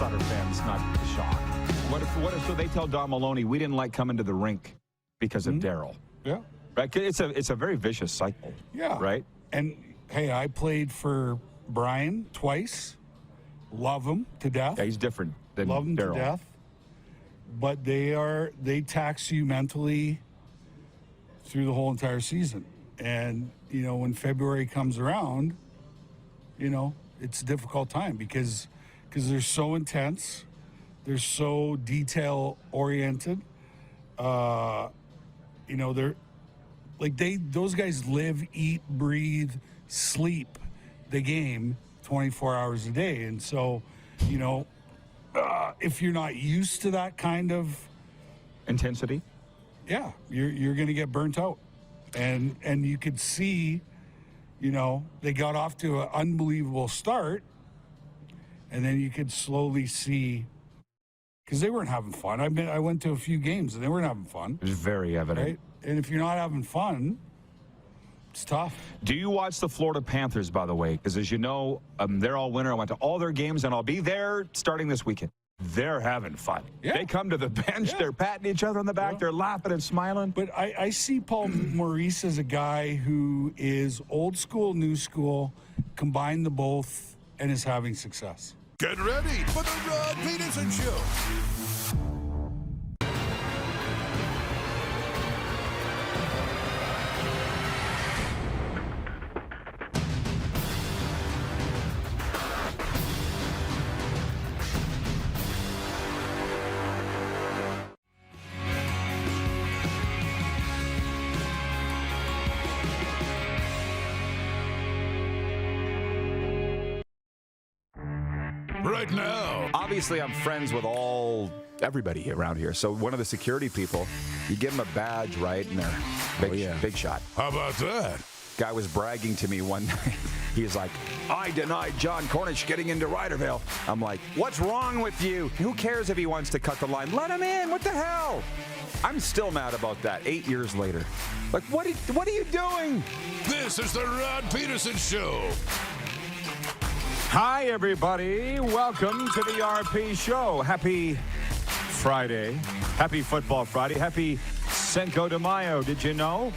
Sutter fans not shocked. What if so they tell Don Maloney, we didn't like coming to the rink because of Daryl? Yeah. Right? It's a very vicious cycle. Yeah. Right? And, hey, I played for Brian twice. Love him to death. Yeah, he's different than Daryl. Love him to death. But they tax you mentally through the whole entire season. And, when February comes around, it's a difficult time because they're so intense. They're so detail-oriented. They're like those guys live, eat, breathe, sleep the game 24 hours a day. And so, if you're not used to that kind of intensity, yeah, you're going to get burnt out. And you could see, they got off to an unbelievable start, and then you could slowly see, because they weren't having fun. I went to a few games and they weren't having fun. it was very evident. Right? And if you're not having fun, it's tough. Do you watch the Florida Panthers, by the way? Because as you know, they're all winter. I went to all their games, and I'll be there starting this weekend. They're having fun. Yeah. They come to the bench. Yeah. They're patting each other on the back. Yeah. They're laughing and smiling. But I see Paul Maurice as a guy who is old school, new school, combine the both, and is having success. Get ready for the Rod Pedersen Show. Right now. Obviously, I'm friends with everybody around here. So one of the security people, you give them a badge, right? And they're big shot. How about that? Guy was bragging to me one night. He's like, I denied John Cornish getting into Ryderville. I'm like, what's wrong with you? Who cares if he wants to cut the line? Let him in. What the hell? I'm still mad about that 8 years later. Like, what are you doing? This is the Rod Pedersen Show. Hi, everybody. Welcome to the RP Show. Happy Friday. Happy Football Friday. Happy Cinco de Mayo. Did you know?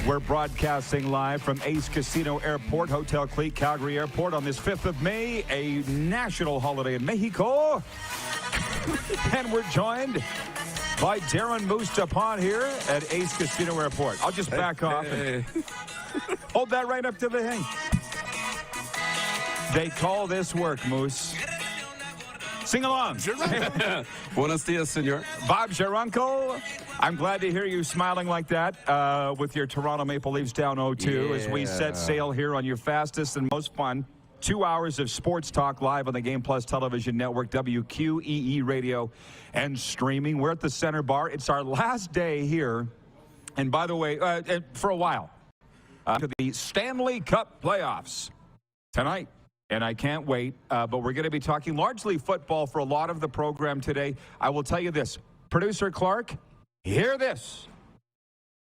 We're broadcasting live from Ace Casino Airport, Hotel Clique, Calgary Airport on this 5th of May, a national holiday in Mexico. And we're joined by Darren Moose Dupont here at Ace Casino Airport. I'll just back off and hold that right up to the thing. They call this work, Moose. Sing along. Buenos dias, senor. Bob Jaronko, I'm glad to hear you smiling like that with your Toronto Maple Leafs down 0-2 as we set sail here on your fastest and most fun 2 hours of sports talk live on the Game Plus television network, WQEE radio, and streaming. We're at the Center Bar. It's our last day here. And by the way, for a while, to the Stanley Cup playoffs tonight. And I can't wait, but we're going to be talking largely football for a lot of the program today. I will tell you this. Producer Clark, hear this.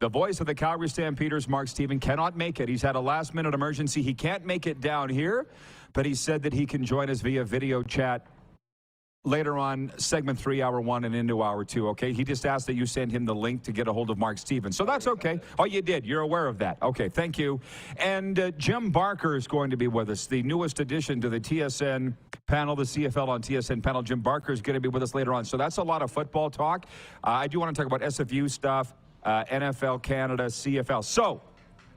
The voice of the Calgary Stampeders, Mark Stephen, cannot make it. He's had a last-minute emergency. He can't make it down here, but he said that he can join us via video chat later on, segment 3, hour 1, and into hour 2, okay? He just asked that you send him the link to get a hold of Mark Stevens. So that's okay. Oh, you did. You're aware of that. Okay, thank you. And Jim Barker is going to be with us, the newest addition to the TSN panel, the CFL on TSN panel. Jim Barker is going to be with us later on. So that's a lot of football talk. I do want to talk about SFU stuff, NFL, Canada, CFL. So,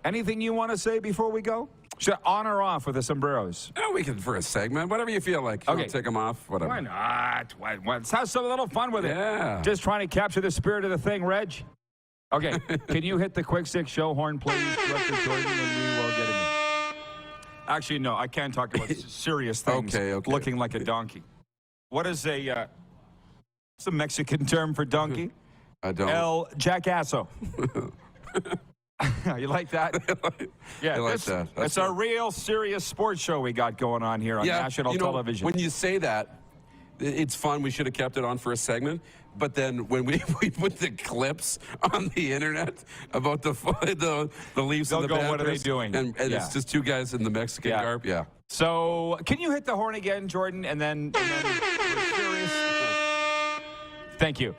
anything you want to say before we go? Should I on or off with the sombreros? Oh, we can for a segment. Whatever you feel like. Okay. Take them off. Whatever. Why not? Let's have some little fun with it. Yeah. Just trying to capture the spirit of the thing, Reg. Okay. Can you hit the quick stick show horn, please, Director Jordan, and we will get it. Actually, no. I can't talk about serious things. Okay. Looking like a donkey. What is what's a Mexican term for donkey? I don't. El jackasso. You like that? I like that. It's a real serious sports show we got going on here on national television. When you say that, it's fun. We should have kept it on for a segment. But then when we put the clips on the internet about the Leafs and the Panthers, what are they doing? And it's just two guys in the Mexican garb. Yeah. So can you hit the horn again, Jordan? And then for Thank you.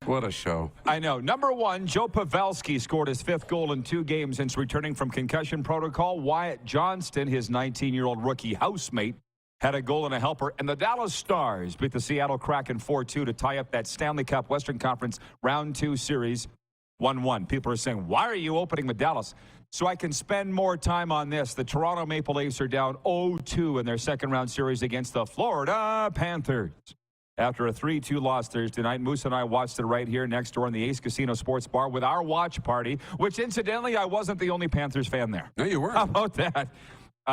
What a show. I know. Number one, Joe Pavelski scored his 5th goal in 2 games since returning from concussion protocol. Wyatt Johnston, his 19-year-old rookie housemate, had a goal and a helper. And the Dallas Stars beat the Seattle Kraken 4-2 to tie up that Stanley Cup Western Conference Round 2 series 1-1. People are saying, why are you opening with Dallas? So I can spend more time on this. The Toronto Maple Leafs are down 0-2 in their second-round series against the Florida Panthers. After a 3-2 loss Thursday night, Moose and I watched it right here next door in the Ace Casino Sports Bar with our watch party, which incidentally, I wasn't the only Panthers fan there. No, you weren't. How about that?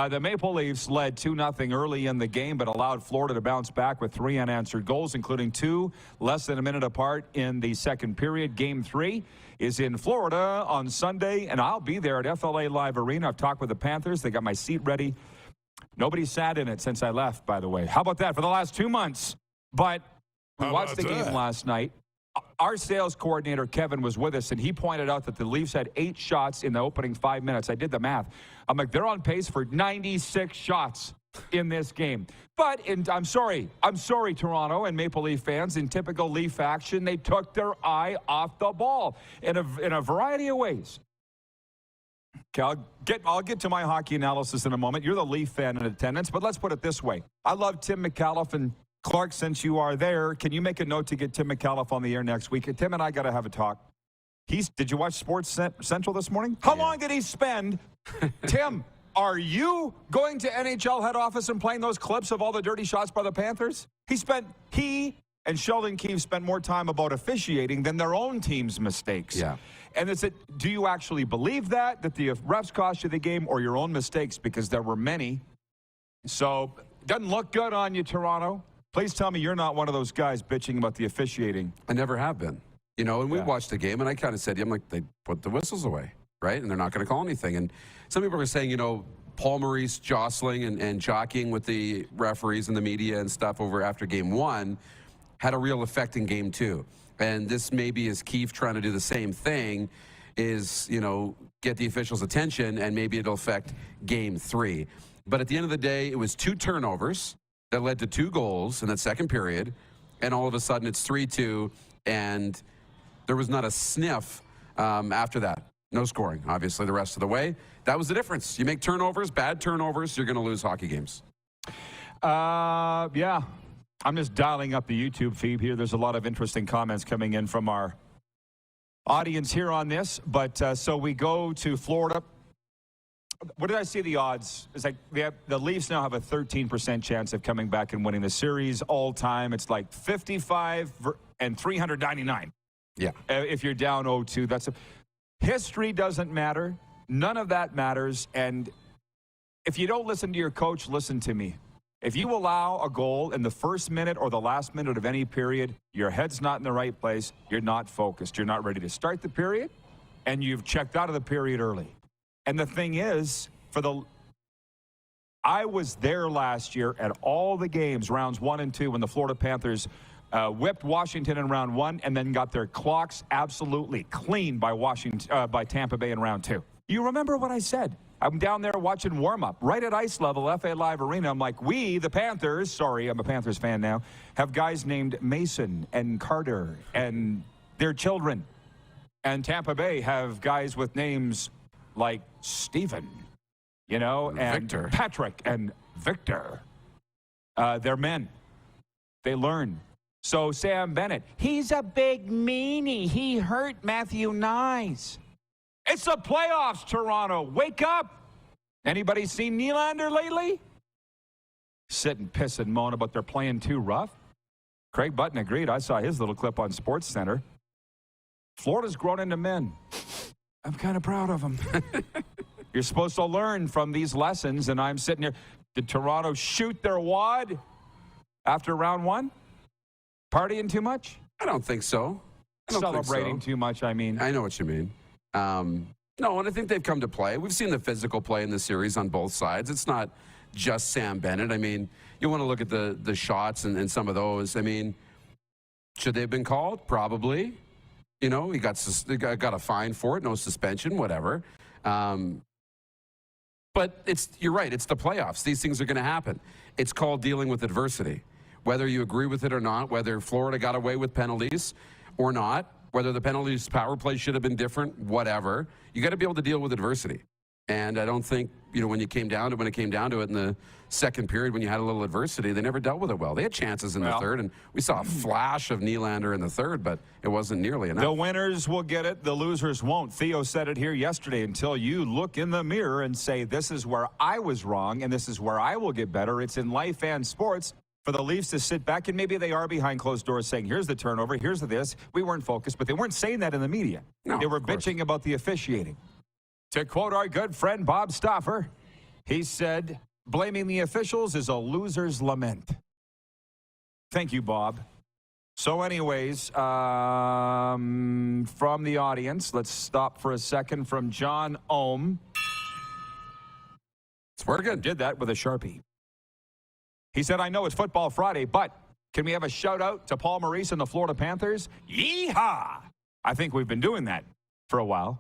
The Maple Leafs led 2-0 early in the game, but allowed Florida to bounce back with 3 unanswered goals, including 2 less than a minute apart in the second period. Game 3 is in Florida on Sunday, and I'll be there at FLA Live Arena. I've talked with the Panthers. They got my seat ready. Nobody sat in it since I left, by the way. How about that? For the last 2 months. But we watched the game last night. Our sales coordinator, Kevin, was with us, and he pointed out that the Leafs had 8 shots in the opening 5 minutes. I did the math. I'm like, they're on pace for 96 shots in this game. But I'm sorry, Toronto and Maple Leaf fans. In typical Leaf action, they took their eye off the ball in a variety of ways. Okay, I'll get to my hockey analysis in a moment. You're the Leaf fan in attendance, but let's put it this way. I love Tim McAuliffe, and Clark, since you are there, can you make a note to get Tim McAuliffe on the air next week? Tim and I got to have a talk. Did you watch Sports Central this morning? How long did he spend? Tim, are you going to NHL head office and playing those clips of all the dirty shots by the Panthers? He and Sheldon Keefe spent more time about officiating than their own team's mistakes. Yeah. And do you actually believe that the refs cost you the game, or your own mistakes? Because there were many. So, doesn't look good on you, Toronto. Please tell me you're not one of those guys bitching about the officiating. I never have been. You know, and we watched the game, and I kind of said, I'm like, they put the whistles away, right? And they're not going to call anything. And some people are saying, Paul Maurice jostling and jockeying with the referees and the media and stuff over after game 1 had a real effect in game 2. And this maybe is Keefe trying to do the same thing, is, get the officials' attention, and maybe it'll affect game 3. But at the end of the day, it was 2 turnovers that led to 2 goals in that second period, and all of a sudden it's 3-2, and there was not a sniff after that. No scoring, obviously, the rest of the way. That was the difference. You make turnovers, bad turnovers, you're going to lose hockey games. Yeah. I'm just dialing up the YouTube feed here. There's a lot of interesting comments coming in from our audience here on this. But so we go to Florida. What did I see the odds? It's like the Leafs now have a 13% chance of coming back and winning the series all time. It's like 55 and 399. Yeah. If you're down 0-2, history doesn't matter. None of that matters. And if you don't listen to your coach, listen to me. If you allow a goal in the first minute or the last minute of any period, your head's not in the right place. You're not focused. You're not ready to start the period, and you've checked out of the period early. And the thing is, I was there last year at all the games, rounds 1 and 2, when the Florida Panthers whipped Washington in round 1 and then got their clocks absolutely cleaned by Tampa Bay in round 2. You remember what I said? I'm down there watching warm-up right at ice level, FA Live Arena. I'm like, we, the Panthers, sorry, I'm a Panthers fan now, have guys named Mason and Carter and their children. And Tampa Bay have guys with names like Stephen, and Victor. Patrick and Victor. They're men. They learn. So Sam Bennett, he's a big meanie. He hurt Matthew Nyes. It's the playoffs, Toronto. Wake up. Anybody seen Nylander lately? Sitting, pissing, moaning about they're playing too rough. Craig Button agreed. I saw his little clip on Sports Center. Florida's grown into men. I'm kind of proud of them. You're supposed to learn from these lessons, and I'm sitting here. Did Toronto shoot their wad after round 1? Partying too much? I don't think so. Celebrating too much, I mean. I know what you mean. No, and I think they've come to play. We've seen the physical play in the series on both sides. It's not just Sam Bennett. I mean, you want to look at the shots and some of those. I mean, should they have been called? Probably. He got a fine for it, no suspension, whatever. But you're right, it's the playoffs. These things are going to happen. It's called dealing with adversity. whether you agree with it or not, whether Florida got away with penalties or not, whether the penalties power play should have been different, whatever. You got to be able to deal with adversity. And I don't think, when it came down to it in the second period, when you had a little adversity, they never dealt with it well. They had chances in the third, and we saw a flash of Nylander in the third, but it wasn't nearly enough. The winners will get it. The losers won't. Theo said it here yesterday. Until you look in the mirror and say, this is where I was wrong and this is where I will get better. It's in life and sports for the Leafs to sit back, and maybe they are behind closed doors saying, here's the turnover, here's the this. We weren't focused, but they weren't saying that in the media. No, they were bitching about the officiating. To quote our good friend Bob Stauffer, he said, blaming the officials is a loser's lament. Thank you, Bob. So anyways, from the audience, let's stop for a second from John Ohm. It's working. Did that with a Sharpie. He said, I know it's Football Friday, but can we have a shout out to Paul Maurice and the Florida Panthers? Yeehaw! I think we've been doing that for a while.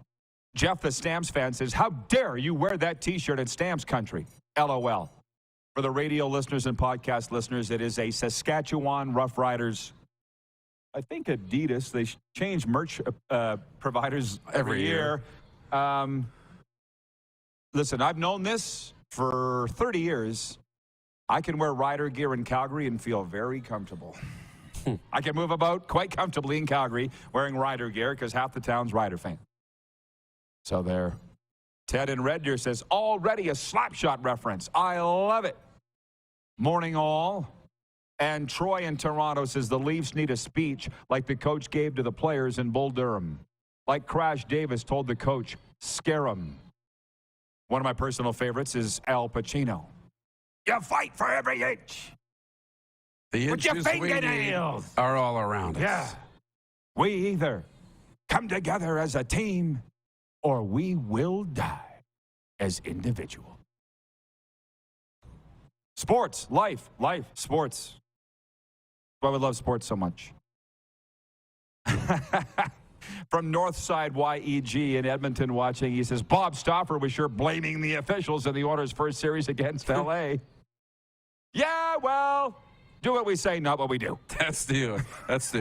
Jeff, the Stamps fan, says, how dare you wear that T-shirt in Stamps country? LOL. For the radio listeners and podcast listeners, it is a Saskatchewan Roughriders. I think Adidas. They change merch providers every year. Listen, I've known this for 30 years. I can wear Rider gear in Calgary and feel very comfortable. I can move about quite comfortably in Calgary wearing Rider gear because half the town's Rider fan. So there. Ted in Red Deer says, already a slapshot reference. I love it. Morning all. And Troy in Toronto says the Leafs need a speech like the coach gave to the players in Bull Durham. Like Crash Davis told the coach, scare 'em. One of my personal favorites is Al Pacino. You fight for every inch. The With your inches we fingernails. need are all around us. Yeah. We either come together as a team or we will die as individuals. Sports, life, sports. That's why we love sports so much. From Northside YEG in Edmonton watching, he says, Bob Stauffer was sure blaming the officials in the Oilers' first series against L.A. Yeah, well, do what we say, not what we do. That's the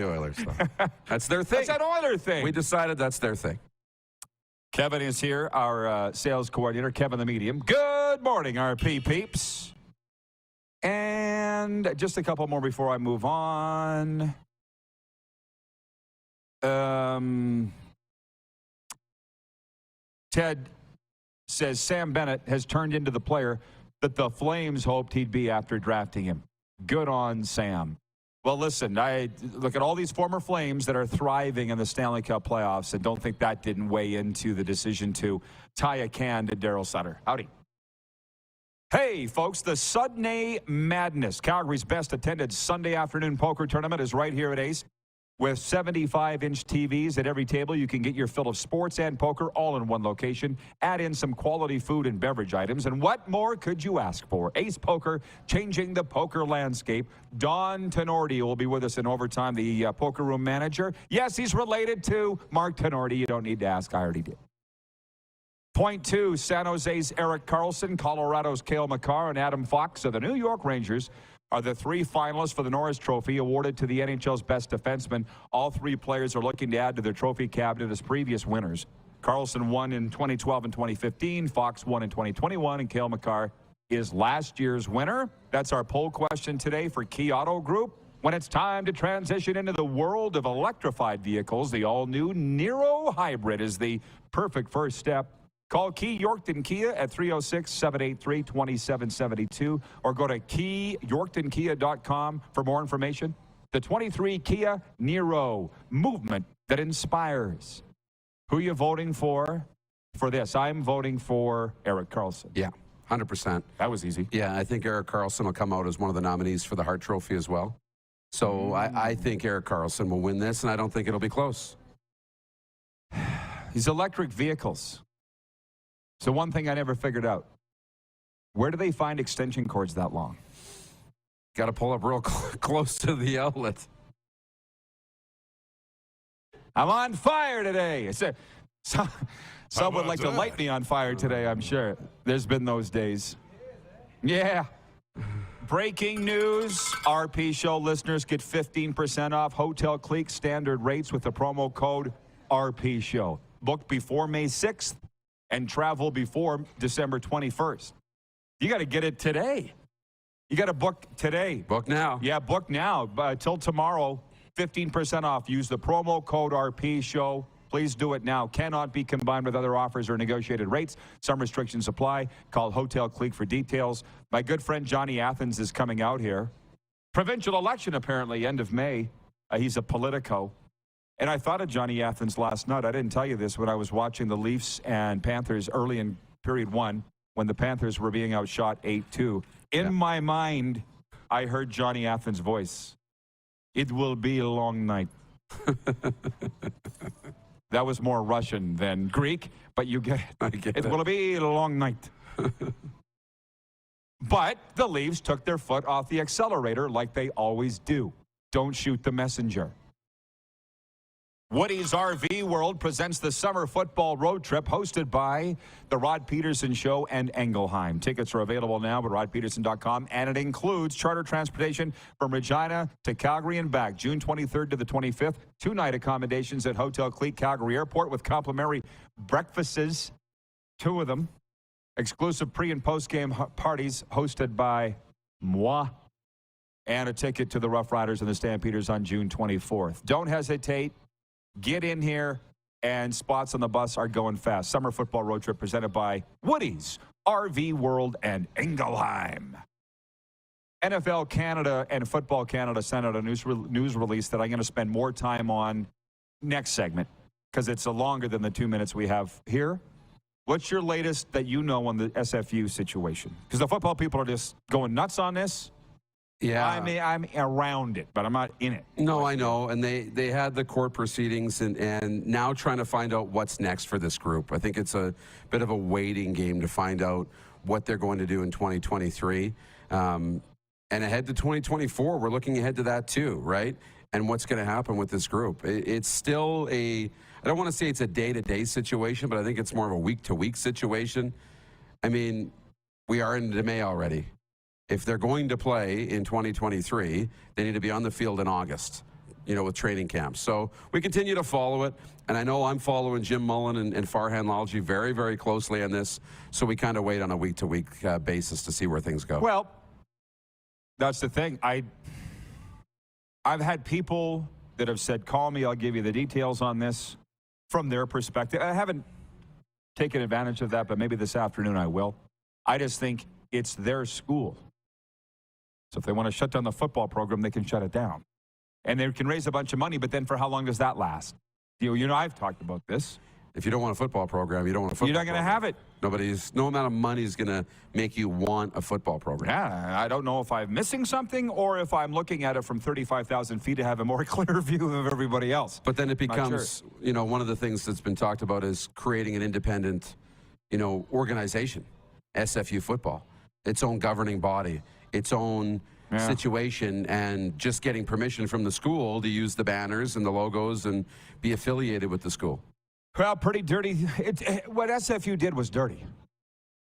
Oilers stuff. That's their thing. That's an Oiler thing. We decided that's their thing. Kevin is here, our sales coordinator, Kevin the Medium. Good morning, RP peeps. And just a couple more before I move on. Ted says Sam Bennett has turned into the player that the Flames hoped he'd be after drafting him. Good on Sam. Well, listen, I look at all these former Flames that are thriving in the Stanley Cup playoffs and don't think that didn't weigh into the decision to tie a can to Daryl Sutter. Howdy. Hey, folks, the Sudney Madness, Calgary's best attended Sunday afternoon poker tournament, is right here at Ace. With 75-inch TVs at every table, you can get your fill of sports and poker all in one location. Add in some quality food and beverage items, and what more could you ask for? Ace Poker, changing the poker landscape. Don Tenorti will be with us in overtime, the poker room manager. Yes, he's related to Mark Tenorti. You don't need to ask. I already did. Point two, San Jose's Erik Karlsson, Colorado's Cale Makar, and Adam Fox of the New York Rangers are the three finalists for the Norris Trophy, awarded to the NHL's best defenseman. All three players are looking to add to their trophy cabinet as previous winners. Karlsson won in 2012 and 2015. Fox won in 2021, and Cale Makar is last year's winner. That's our poll question today for Key Auto Group. When it's time to transition into the world of electrified vehicles, the all-new Niro Hybrid is the perfect first step. Call Key Yorkton Kia at 306-783-2772 or go to keyyorktonkia.com for more information. The 23 Kia Niro, movement that inspires. Who are you voting for this? I'm voting for Erik Karlsson. Yeah, 100%. That was easy. Yeah, I think Erik Karlsson will come out as one of the nominees for the Hart Trophy as well. So I think Erik Karlsson will win this, and I don't think it'll be close. These electric vehicles. So one thing I never figured out, where do they find extension cords that long? Got to pull up real close to the outlet. I'm on fire today. Some would like to light me on fire today, I'm sure. There's been those days. Yeah. Breaking news. RP Show listeners get 15% off Hotel Clique standard rates with the promo code RP Show. Book before May 6th and travel before December 21st. You got to get it today. You got to book today. Book now. Yeah, book now. Till tomorrow, 15% off. Use the promo code RP Show. Please do it now. Cannot be combined with other offers or negotiated rates. Some restrictions apply. Call Hotel Clique for details. My good friend Johnny Athens is coming out here. Provincial election, apparently, end of May. He's a Politico. And I thought of Johnny Athens last night. I didn't tell you this when I was watching the Leafs and Panthers early in period one when the Panthers were being outshot 8-2. In my mind, I heard Johnny Athens' voice. It will be a long night. That was more Russian than Greek, but you get it. It will be a long night. But the Leafs took their foot off the accelerator like they always do. Don't shoot the messenger. Woody's RV World presents the summer football road trip hosted by the Rod Pedersen Show and Engelheim. Tickets are available now at rodpedersen.com, and it includes charter transportation from Regina to Calgary and back, June 23rd to the 25th. 2-night accommodations at Hotel Clique Calgary Airport with complimentary breakfasts, 2 of them. Exclusive pre- and post-game parties hosted by moi. And a ticket to the Rough Riders and the Stampeders on June 24th. Don't hesitate. Get in here, and spots on the bus are going fast. Summer football road trip presented by Woody's, RV World, and Engelheim. NFL Canada and Football Canada sent out a news release that I'm going to spend more time on next segment because it's longer than the 2 minutes we have here. What's your latest that you know on the SFU situation? Because the football people are just going nuts on this. Yeah. I'm around it, but I'm not in it. No, I know. And they had the court proceedings and now trying to find out what's next for this group. I think it's a bit of a waiting game to find out what they're going to do in 2023. And ahead to 2024, we're looking ahead to that too, right? And what's going to happen with this group. It's still I don't want to say it's a day-to-day situation, but I think it's more of a week-to-week situation. I mean, we are into May already. If they're going to play in 2023, they need to be on the field in August, with training camps. So we continue to follow it. And I know I'm following Jim Mullen and Farhan Lalji very, very closely on this. So we kind of wait on a week-to-week basis to see where things go. Well, that's the thing. I've had people that have said, call me, I'll give you the details on this from their perspective. I haven't taken advantage of that, but maybe this afternoon I will. I just think it's their school. So if they want to shut down the football program, they can shut it down. And they can raise a bunch of money, but then for how long does that last? I've talked about this. If you don't want a football program, you don't want a football program. You're not going to have it. No amount of money is going to make you want a football program. Yeah, I don't know if I'm missing something or if I'm looking at it from 35,000 feet to have a more clear view of everybody else. But then it becomes, one of the things that's been talked about is creating an independent, organization, SFU football, its own governing body, its own situation, and just getting permission from the school to use the banners and the logos and be affiliated with the school. Well, pretty dirty. What SFU did was dirty.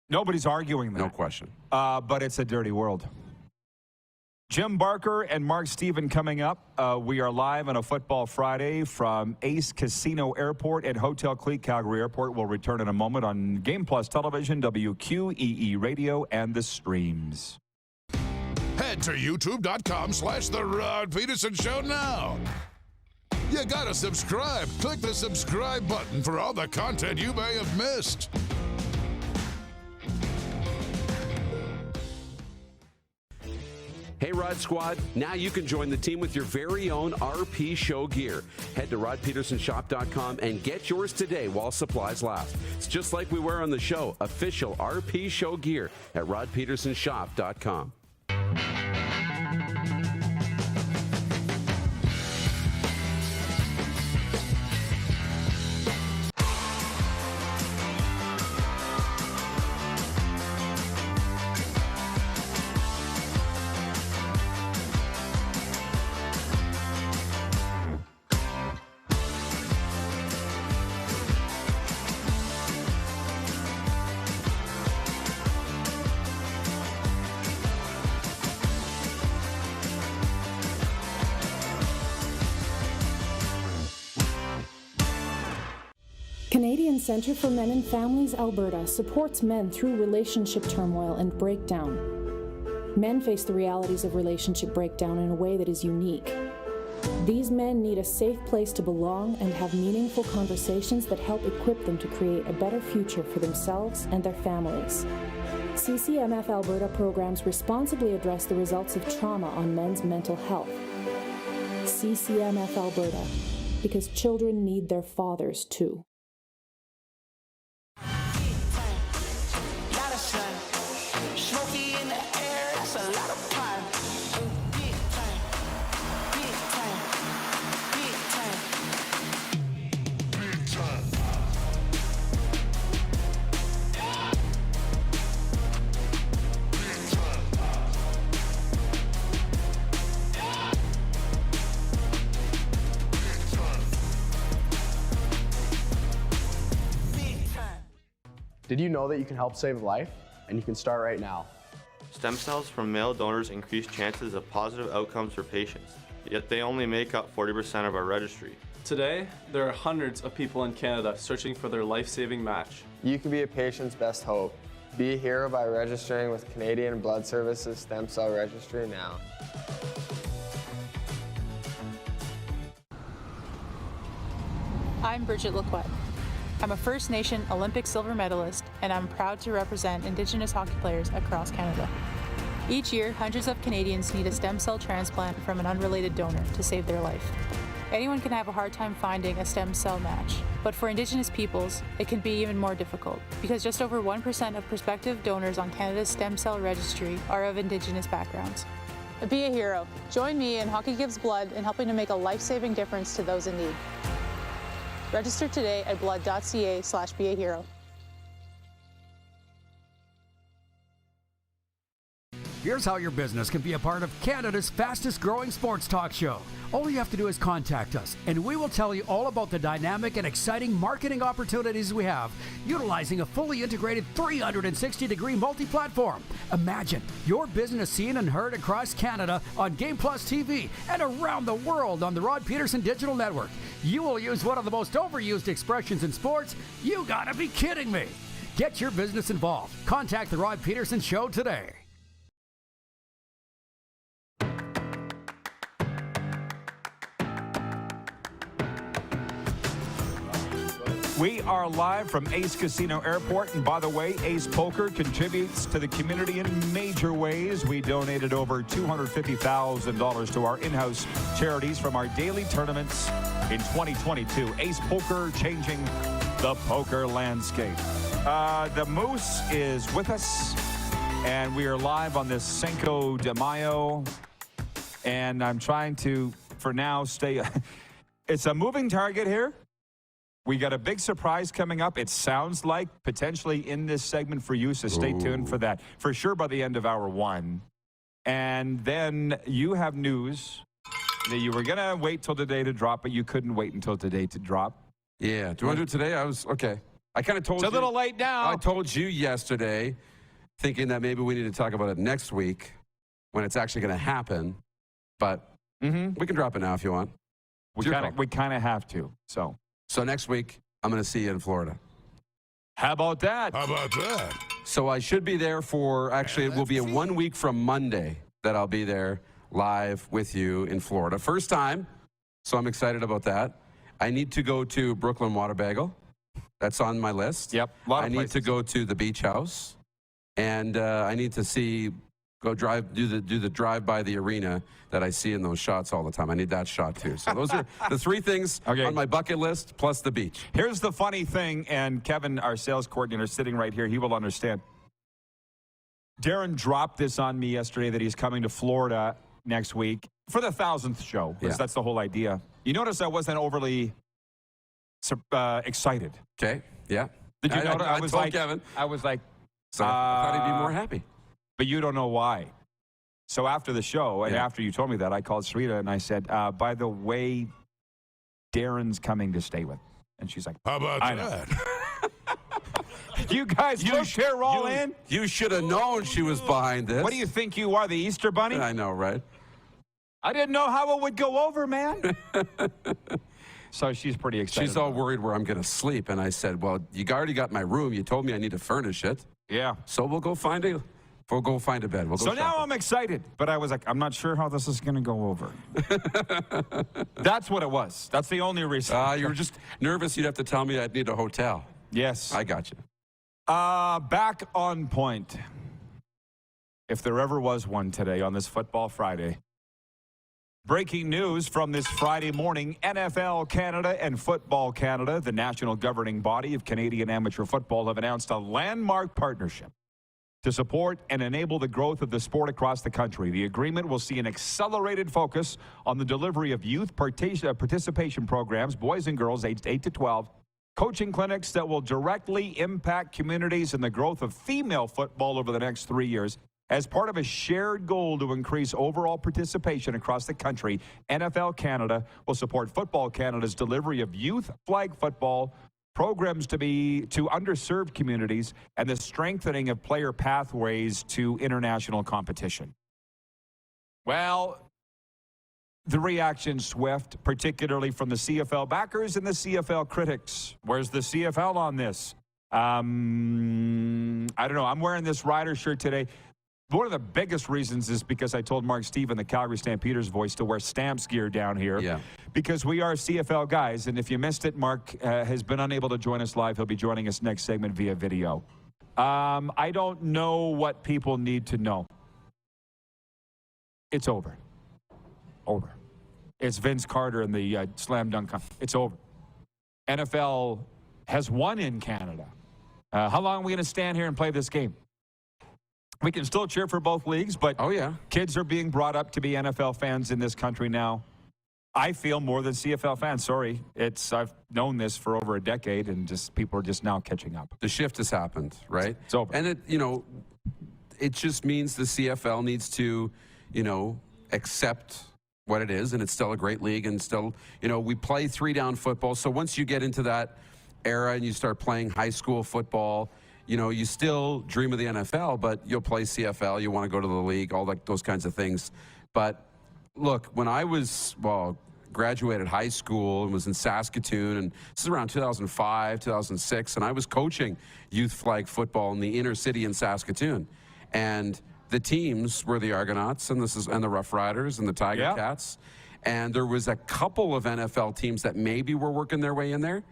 Nobody's arguing that. No question. But it's a dirty world. Jim Barker and Mark Steven coming up. We are live on a Football Friday from Ace Casino Airport and Hotel Clique Calgary Airport. We'll return in a moment on Game Plus Television, WQEE Radio, and the streams. Head to youtube.com/The Rod Pedersen Show now. You gotta subscribe. Click the subscribe button for all the content you may have missed. Hey, Rod Squad, now you can join the team with your very own RP Show gear. Head to rodpedersenshop.com and get yours today while supplies last. It's just like we wear on the show, official RP Show gear at rodpedersenshop.com. Canadian Centre for Men and Families Alberta supports men through relationship turmoil and breakdown. Men face the realities of relationship breakdown in a way that is unique. These men need a safe place to belong and have meaningful conversations that help equip them to create a better future for themselves and their families. CCMF Alberta programs responsibly address the results of trauma on men's mental health. CCMF Alberta, because children need their fathers too. Did you know that you can help save a life? And you can start right now. Stem cells from male donors increase chances of positive outcomes for patients, yet they only make up 40% of our registry. Today, there are hundreds of people in Canada searching for their life-saving match. You can be a patient's best hope. Be a hero by registering with Canadian Blood Services Stem Cell Registry now. I'm Bridget Lacquette. I'm a First Nation Olympic silver medalist, and I'm proud to represent Indigenous hockey players across Canada. Each year, hundreds of Canadians need a stem cell transplant from an unrelated donor to save their life. Anyone can have a hard time finding a stem cell match, but for Indigenous peoples, it can be even more difficult because just over 1% of prospective donors on Canada's stem cell registry are of Indigenous backgrounds. Be a hero. Join me in Hockey Gives Blood in helping to make a life-saving difference to those in need. Register today at blood.ca/beahero. Here's how your business can be a part of Canada's fastest growing sports talk show. All you have to do is contact us, and we will tell you all about the dynamic and exciting marketing opportunities we have, utilizing a fully integrated 360-degree multi-platform. Imagine your business seen and heard across Canada on Game Plus TV and around the world on the Rod Pedersen Digital Network. You will use one of the most overused expressions in sports. You gotta be kidding me. Get your business involved. Contact the Rod Pedersen Show today. We are live from Ace Casino Airport, and by the way, Ace Poker contributes to the community in major ways. We donated over $250,000 to our in-house charities from our daily tournaments in 2022. Ace Poker changing the poker landscape. The Moose is with us, and we are live on this Cinco de Mayo, and I'm trying to, for now, stay. It's a moving target here. We got a big surprise coming up. It sounds like potentially in this segment for you, so stay tuned for that. For sure by the end of hour one. And then you have news that you were going to wait till today to drop, but you couldn't wait until today to drop. Yeah. Do you want to do it today? Okay. I kind of told you. It's a little late now. I told you yesterday, thinking that maybe we need to talk about it next week when it's actually going to happen. But we can drop it now if you want. We kind of have to, so. So next week, I'm going to see you in Florida. How about that? How about that? So I should be there for, actually, it will be a 1 week from Monday that I'll be there live with you in Florida. First time, so I'm excited about that. I need to go to Brooklyn Water Bagel. That's on my list. Yep. I need to go to the Beach House. And I need to do the drive by the arena that I see in those shots all the time. I need that shot too. So those are the three things on my bucket list, plus the beach. Here's the funny thing, and Kevin, our sales coordinator, sitting right here, he will understand. Darren dropped this on me yesterday that he's coming to Florida next week for the 1,000th show. Yeah. That's the whole idea. You notice I wasn't overly excited. Okay, yeah. Did you notice? I told Kevin. I was like, so I thought he'd be more happy. But you don't know why. So after the show, and after you told me that, I called Sarita and I said, by the way, Darren's coming to stay with. And she's like, how about that? You guys looked her all in? You should have known she was behind this. What do you think you are, the Easter Bunny? I know, right? I didn't know how it would go over, man. So she's pretty excited. She's all worried where I'm going to sleep. And I said, well, you already got my room. You told me I need to furnish it. Yeah. So we'll go find a bed. We'll go so now I'm excited. But I was like, I'm not sure how this is going to go over. That's what it was. That's the only reason. You were just nervous you'd have to tell me I'd need a hotel. Yes. I got you. Back on point. If there ever was one today on this Football Friday. Breaking news from this Friday morning, NFL Canada and Football Canada, the national governing body of Canadian amateur football, have announced a landmark partnership to support and enable the growth of the sport across the country. The agreement will see an accelerated focus on the delivery of youth participation programs, boys and girls aged 8 to 12, coaching clinics that will directly impact communities and the growth of female football over the next 3 years. As part of a shared goal to increase overall participation across the country, NFL Canada will support Football Canada's delivery of youth flag football programs to underserved communities and the strengthening of player pathways to international competition. Well, the reaction's swift, particularly from the CFL backers and the CFL critics. Where's the CFL on this? I don't know. I'm wearing this Rider shirt today. One of the biggest reasons is because I told Mark Stephen, the Calgary Stampeders voice, to wear Stamps gear down here. Yeah. Because we are CFL guys. And if you missed it, Mark has been unable to join us live. He'll be joining us next segment via video. I don't know what people need to know. It's over. Over. It's Vince Carter and the slam dunk. It's over. NFL has won in Canada. How long are we going to stand here and play this game? We can still cheer for both leagues, but kids are being brought up to be NFL fans in this country now. I feel more than CFL fans. Sorry. I've known this for over a decade, and just people are just now catching up. The shift has happened, right? It's over. And it just means the CFL needs to, accept what it is, and it's still a great league, and still, we play 3-down football. So once you get into that era and you start playing high school football, you still dream of the NFL, but you'll play CFL, you want to go to the league, all those kinds of things. But look, when I graduated high school and was in Saskatoon, and this is around 2005, 2006, and I was coaching youth flag football in the inner city in Saskatoon. And the teams were the Argonauts and the Rough Riders and the Tiger Cats. And there was a couple of NFL teams that maybe were working their way in there,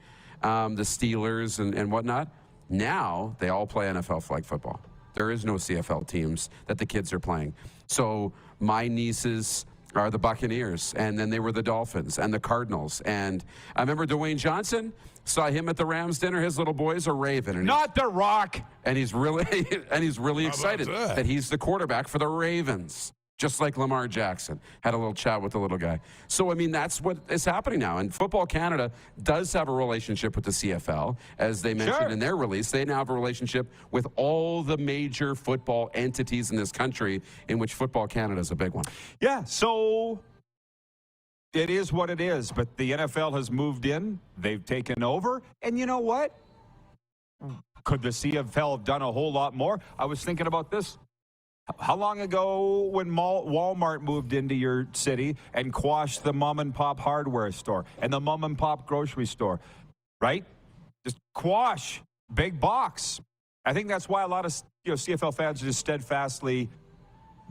the Steelers and whatnot. Now they all play NFL flag football. There is no CFL teams that the kids are playing. So my nieces are the Buccaneers, and then they were the Dolphins and the Cardinals. And I remember Dwayne Johnson, saw him at the Rams dinner. His little boy's a Raven. And not The Rock. And he's really excited that he's the quarterback for the Ravens. Just like Lamar Jackson. Had a little chat with the little guy. So, that's what is happening now. And Football Canada does have a relationship with the CFL. As they mentioned in their release, they now have a relationship with all the major football entities in this country, in which Football Canada is a big one. Yeah, so it is what it is. But the NFL has moved in. They've taken over. And you know what? Could the CFL have done a whole lot more? I was thinking about this. How long ago when Walmart moved into your city and quashed the mom-and-pop hardware store and the mom-and-pop grocery store, right? Just quash, big box. I think that's why a lot of CFL fans just steadfastly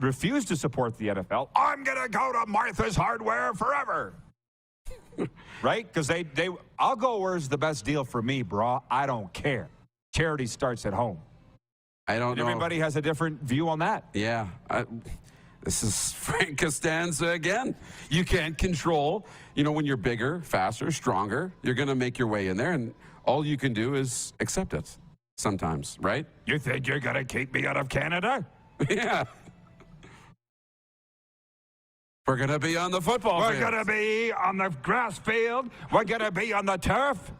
refuse to support the NFL. I'm going to go to Martha's Hardware forever. Right? Because I'll go where's the best deal for me, bro. I don't care. Charity starts at home. I don't know. Everybody has a different view on that. Yeah. This is Frank Costanza again. You can't control, when you're bigger, faster, stronger, you're going to make your way in there, and all you can do is accept it sometimes, right? You think you're going to keep me out of Canada? Yeah. We're going to be on the football field. We're going to be on the grass field. We're going to be on the turf.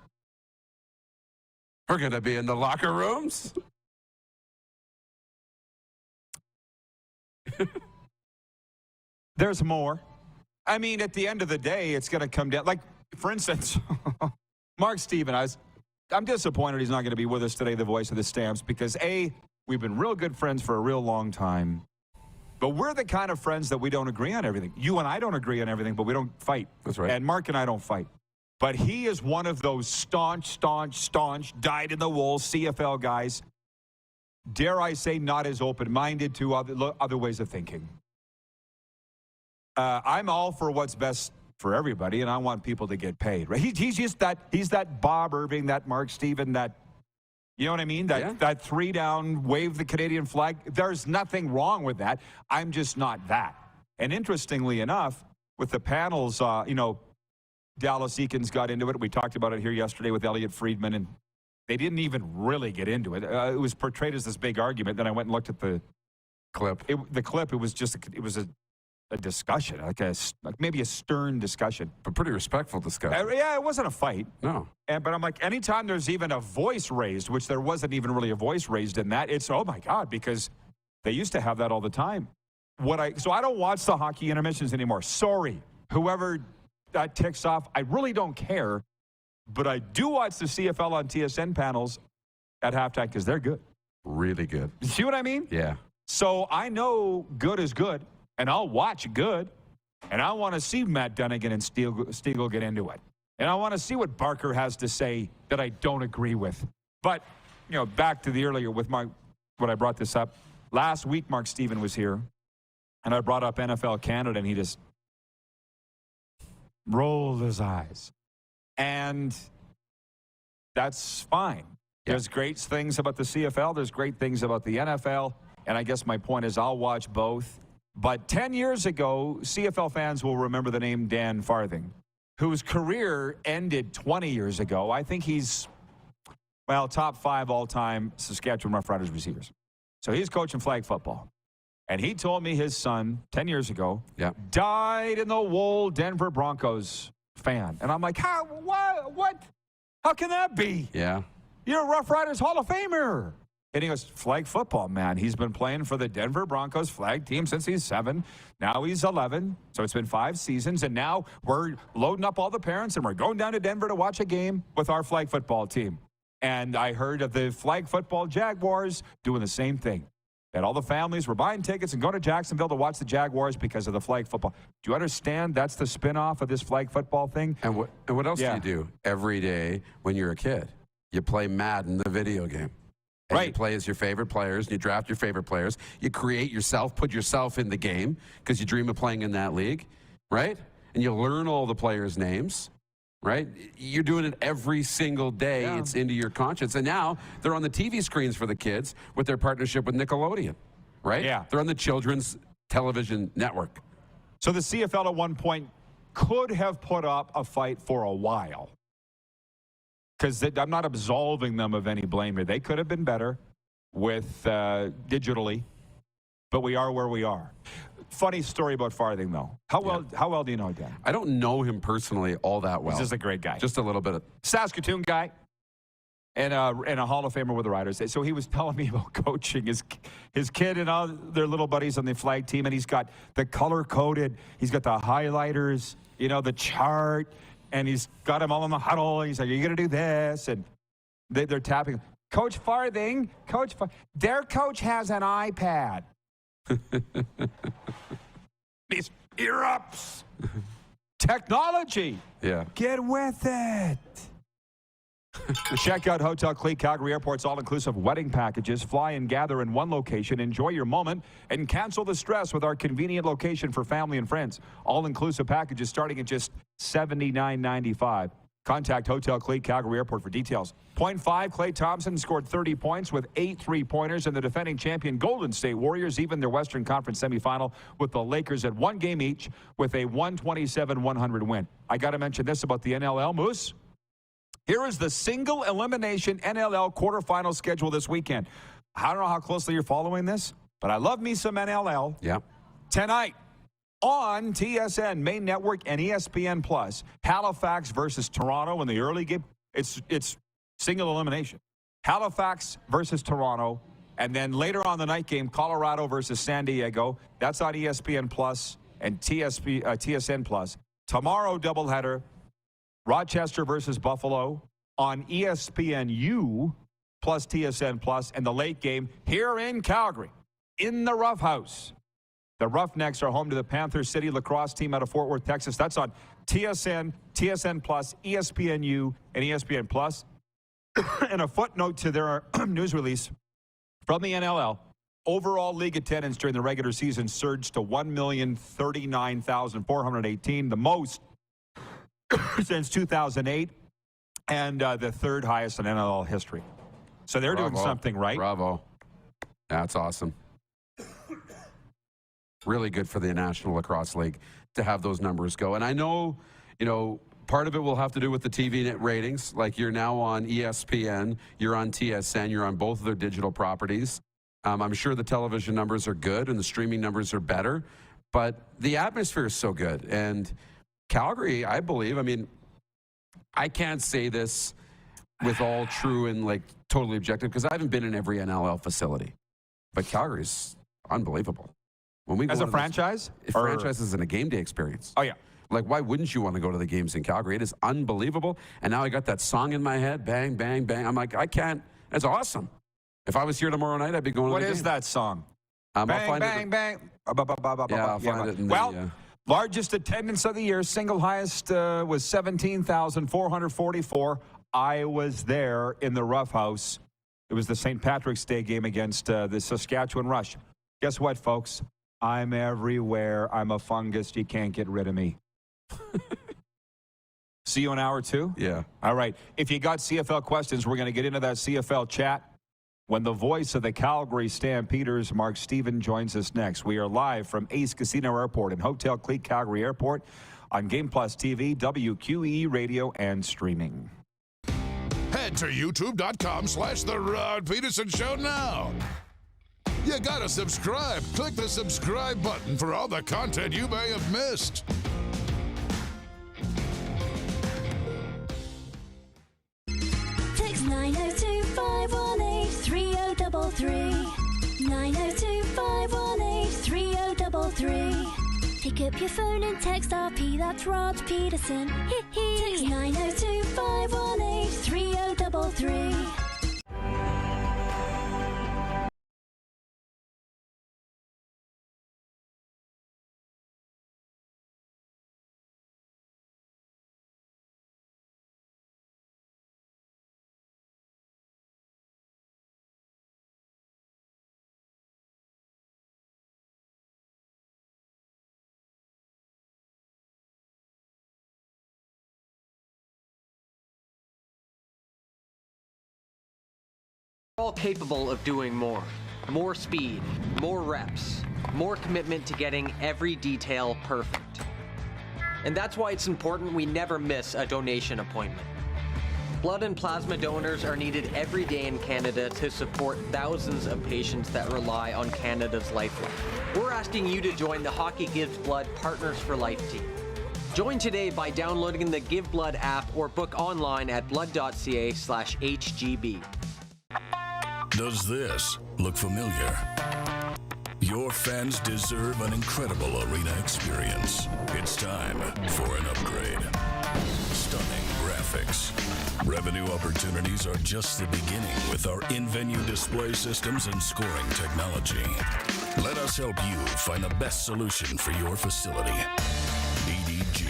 We're going to be in the locker rooms. There's more. At the end of the day, it's going to come down. Like, for instance, Mark Stephen, I'm disappointed he's not going to be with us today, the voice of the Stamps, because we've been real good friends for a real long time. But we're the kind of friends that we don't agree on everything. You and I don't agree on everything, but we don't fight. That's right. And Mark and I don't fight. But he is one of those staunch, dyed-in-the-wool CFL guys. Dare I say, not as open-minded to other ways of thinking. I'm all for what's best for everybody, and I want people to get paid. Right? He's that Bob Irving, that Mark Steven, that, you know what I mean? That 3 down, wave the Canadian flag. There's nothing wrong with that. I'm just not that. And interestingly enough, with the panels, Dallas Eakins got into it. We talked about it here yesterday with Elliot Friedman, and they didn't even really get into it. It was portrayed as this big argument. Then I went and looked at the clip. It was just a discussion, like maybe a stern discussion, but pretty respectful discussion. Yeah, it wasn't a fight. No. But I'm like, anytime there's even a voice raised, which there wasn't even really a voice raised in that, it's, oh my God, because they used to have that all the time. So I don't watch the hockey intermissions anymore. Sorry, whoever that ticks off, I really don't care. But I do watch the CFL on TSN panels at halftime because they're good. Really good. You see what I mean? Yeah. So I know good is good, and I'll watch good, and I want to see Matt Dunnigan and Stiegel get into it. And I want to see what Barker has to say that I don't agree with. But, back to the earlier with when I brought this up. Last week, Mark Steven was here, and I brought up NFL Canada, and he just rolled his eyes. And that's fine. Yeah. There's great things about the CFL. There's great things about the NFL. And I guess my point is I'll watch both. But 10 years ago, CFL fans will remember the name Dan Farthing, whose career ended 20 years ago. I think he's, top 5 all-time Saskatchewan Roughriders receivers. So he's coaching flag football. And he told me his son, 10 years ago, dyed-in-the-wool Denver Broncos fan. And I'm like, how? What? How can that be? Yeah. You're a Rough Riders Hall of Famer. And he goes, flag football, man. He's been playing for the Denver Broncos flag team since he's 7. Now he's 11. So it's been 5 seasons. And now we're loading up all the parents and we're going down to Denver to watch a game with our flag football team. And I heard of the flag football Jaguars doing the same thing. And all the families were buying tickets and going to Jacksonville to watch the Jaguars because of the flag football. Do you understand that's the spinoff of this flag football thing? And what else do you do every day when you're a kid? You play Madden, the video game. And right. You play as your favorite players, and you draft your favorite players. You create yourself, put yourself in the game because you dream of playing in that league, right? And you learn all the players' names, right? You're doing it every single day. Yeah. It's into your conscience. And now they're on the TV screens for the kids with their partnership with Nickelodeon, right? Yeah. They're on the children's television network. So the CFL at one point could have put up a fight for a while. Because I'm not absolving them of any blame here. They could have been better with digitally, but we are where we are. Funny story about Farthing, though. How well do you know Dan? I don't know him personally all that well. He's just a great guy. Just a little bit. Saskatoon guy and a Hall of Famer with the Riders. So he was telling me about coaching his kid and all their little buddies on the flag team, and he's got the color-coded, he's got the highlighters, the chart, and he's got them all in the huddle. And he's like, "Are you going to do this?" And they're tapping. Coach Farthing, their coach has an iPad. These ear-ups. Technology. Yeah. Get with it. Check out Hotel Clique Calgary Airport's all-inclusive wedding packages. Fly and gather in one location, enjoy your moment, and cancel the stress with our convenient location for family and friends. All-inclusive packages starting at just $79.95. Contact Hotel Clique Calgary Airport for details. Point 5, Klay Thompson scored 30 points with 8 3-pointers, and the defending champion Golden State Warriors even their Western Conference semifinal with the Lakers at 1 game each with a 127-100 win. I got to mention this about the NLL, Moose. Here is the single elimination NLL quarterfinal schedule this weekend. I don't know how closely you're following this, but I love me some NLL. Yeah. Tonight on TSN, Main Network, and ESPN Plus, Halifax versus Toronto in the early game. It's single elimination. Halifax versus Toronto, and then later on the night game, Colorado versus San Diego. That's on ESPN Plus and TSN Plus. Tomorrow, doubleheader. Rochester versus Buffalo on ESPNU plus TSN Plus, and the late game here in Calgary, in the Rough House. The Roughnecks are home to the Panther City lacrosse team out of Fort Worth, Texas. That's on TSN, TSN Plus, ESPNU, and ESPN Plus. And a footnote to their news release from the NLL. Overall league attendance during the regular season surged to 1,039,418, the most since 2008, and the third highest in NLL history. So they're doing something right. Bravo. That's awesome. Really good for the National Lacrosse League to have those numbers go. And I know, part of it will have to do with the TV net ratings. Like, you're now on ESPN, you're on TSN, you're on both of their digital properties. I'm sure the television numbers are good and the streaming numbers are better, but the atmosphere is so good. And Calgary, I believe, I can't say this with all true and totally objective because I haven't been in every NLL facility, but Calgary's unbelievable. When we go as a franchise? Franchise in a game day experience. Oh, yeah. Why wouldn't you want to go to the games in Calgary? It is unbelievable. And now I got that song in my head, bang, bang, bang. I'm like, I can't. That's awesome. If I was here tomorrow night, I'd be going to the game. What is that song? I'll bang, find bang, it. bang. I'll find it. Well, largest attendance of the year, single highest was 17,444. I was there in the Rough House. It was the St. Patrick's Day game against the Saskatchewan Rush. Guess what, folks? I'm everywhere. I'm a fungus. You can't get rid of me. See you in hour 2? Yeah. All right. If you got CFL questions, we're going to get into that CFL chat when the voice of the Calgary Stampeders, Mark Stephen, joins us next. We are live from Ace Casino Airport and Hotel Clique Calgary Airport on Game Plus TV, WQEE Radio, and streaming. Head to youtube.com/The Rod Pedersen Show now. You gotta subscribe. Click the subscribe button for all the content you may have missed. Text 902-518-3033. 902-518-3033. Pick up your phone and text RP, that's Rod Pedersen. Text 902-518-3033. All capable of doing more. More speed, more reps, more commitment to getting every detail perfect. And that's why it's important we never miss a donation appointment. Blood and plasma donors are needed every day in Canada to support thousands of patients that rely on Canada's lifeline. We're asking you to join the Hockey Gives Blood Partners for Life team. Join today by downloading the Give Blood app or book online at blood.ca/HGB. Does this look familiar? Your fans deserve an incredible arena experience. It's time for an upgrade. Stunning graphics. Revenue opportunities are just the beginning with our in-venue display systems and scoring technology. Let us help you find the best solution for your facility. EDG,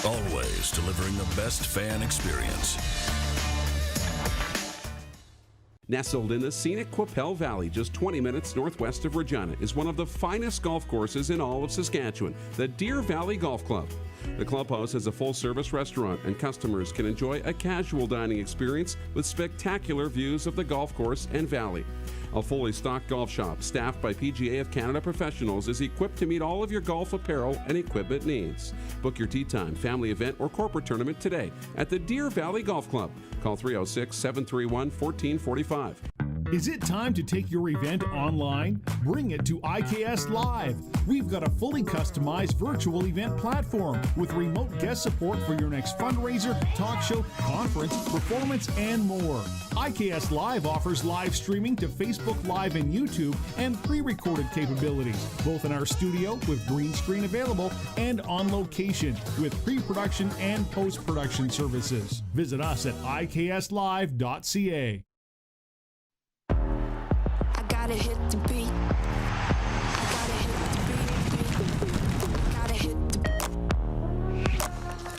always delivering the best fan experience. Nestled in the scenic Qu'Appelle Valley, just 20 minutes northwest of Regina, is one of the finest golf courses in all of Saskatchewan, the Deer Valley Golf Club. The clubhouse has a full-service restaurant, and customers can enjoy a casual dining experience with spectacular views of the golf course and valley. A fully stocked golf shop, staffed by PGA of Canada professionals, is equipped to meet all of your golf apparel and equipment needs. Book your tee time, family event, or corporate tournament today at the Deer Valley Golf Club. Call 306-731-1445. Is it time to take your event online? Bring it to IKS Live. We've got a fully customized virtual event platform with remote guest support for your next fundraiser, talk show, conference, performance, and more. IKS Live offers live streaming to Facebook Live and YouTube and pre-recorded capabilities, both in our studio with green screen available and on location with pre-production and post-production services. Visit us at ikslive.ca. Gotta hit the beat. Gotta hit the beat. Gotta hit the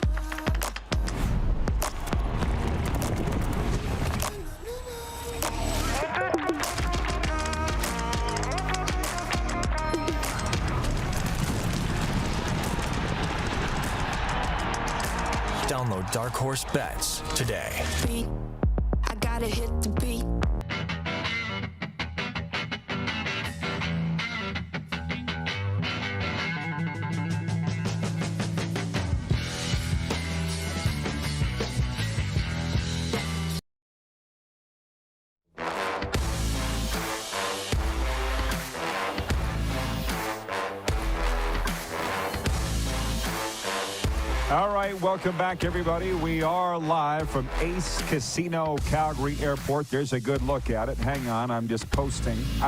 dark horse bets today. I gotta hit the beat. All right, welcome back, everybody. We are live from Ace Casino, Calgary Airport. There's a good look at it. Hang on, I'm just posting to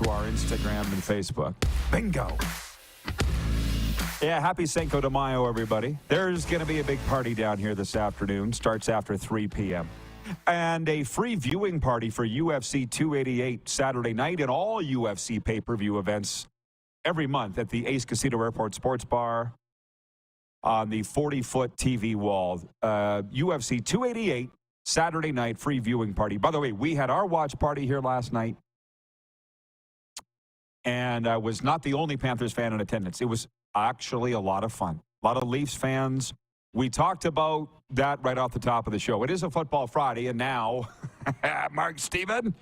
our Instagram and Facebook. Bingo. Yeah, happy Cinco de Mayo, everybody. There's going to be a big party down here this afternoon. Starts after 3 p.m. And a free viewing party for UFC 288 Saturday night and all UFC pay-per-view events every month at the Ace Casino Airport Sports Bar on the 40-foot TV wall. UFC 288, Saturday night, free viewing party. By the way, we had our watch party here last night, and I was not the only Panthers fan in attendance. It was actually a lot of fun. A lot of Leafs fans. We talked about that right off the top of the show. It is a Football Friday, and now, Mark Steven,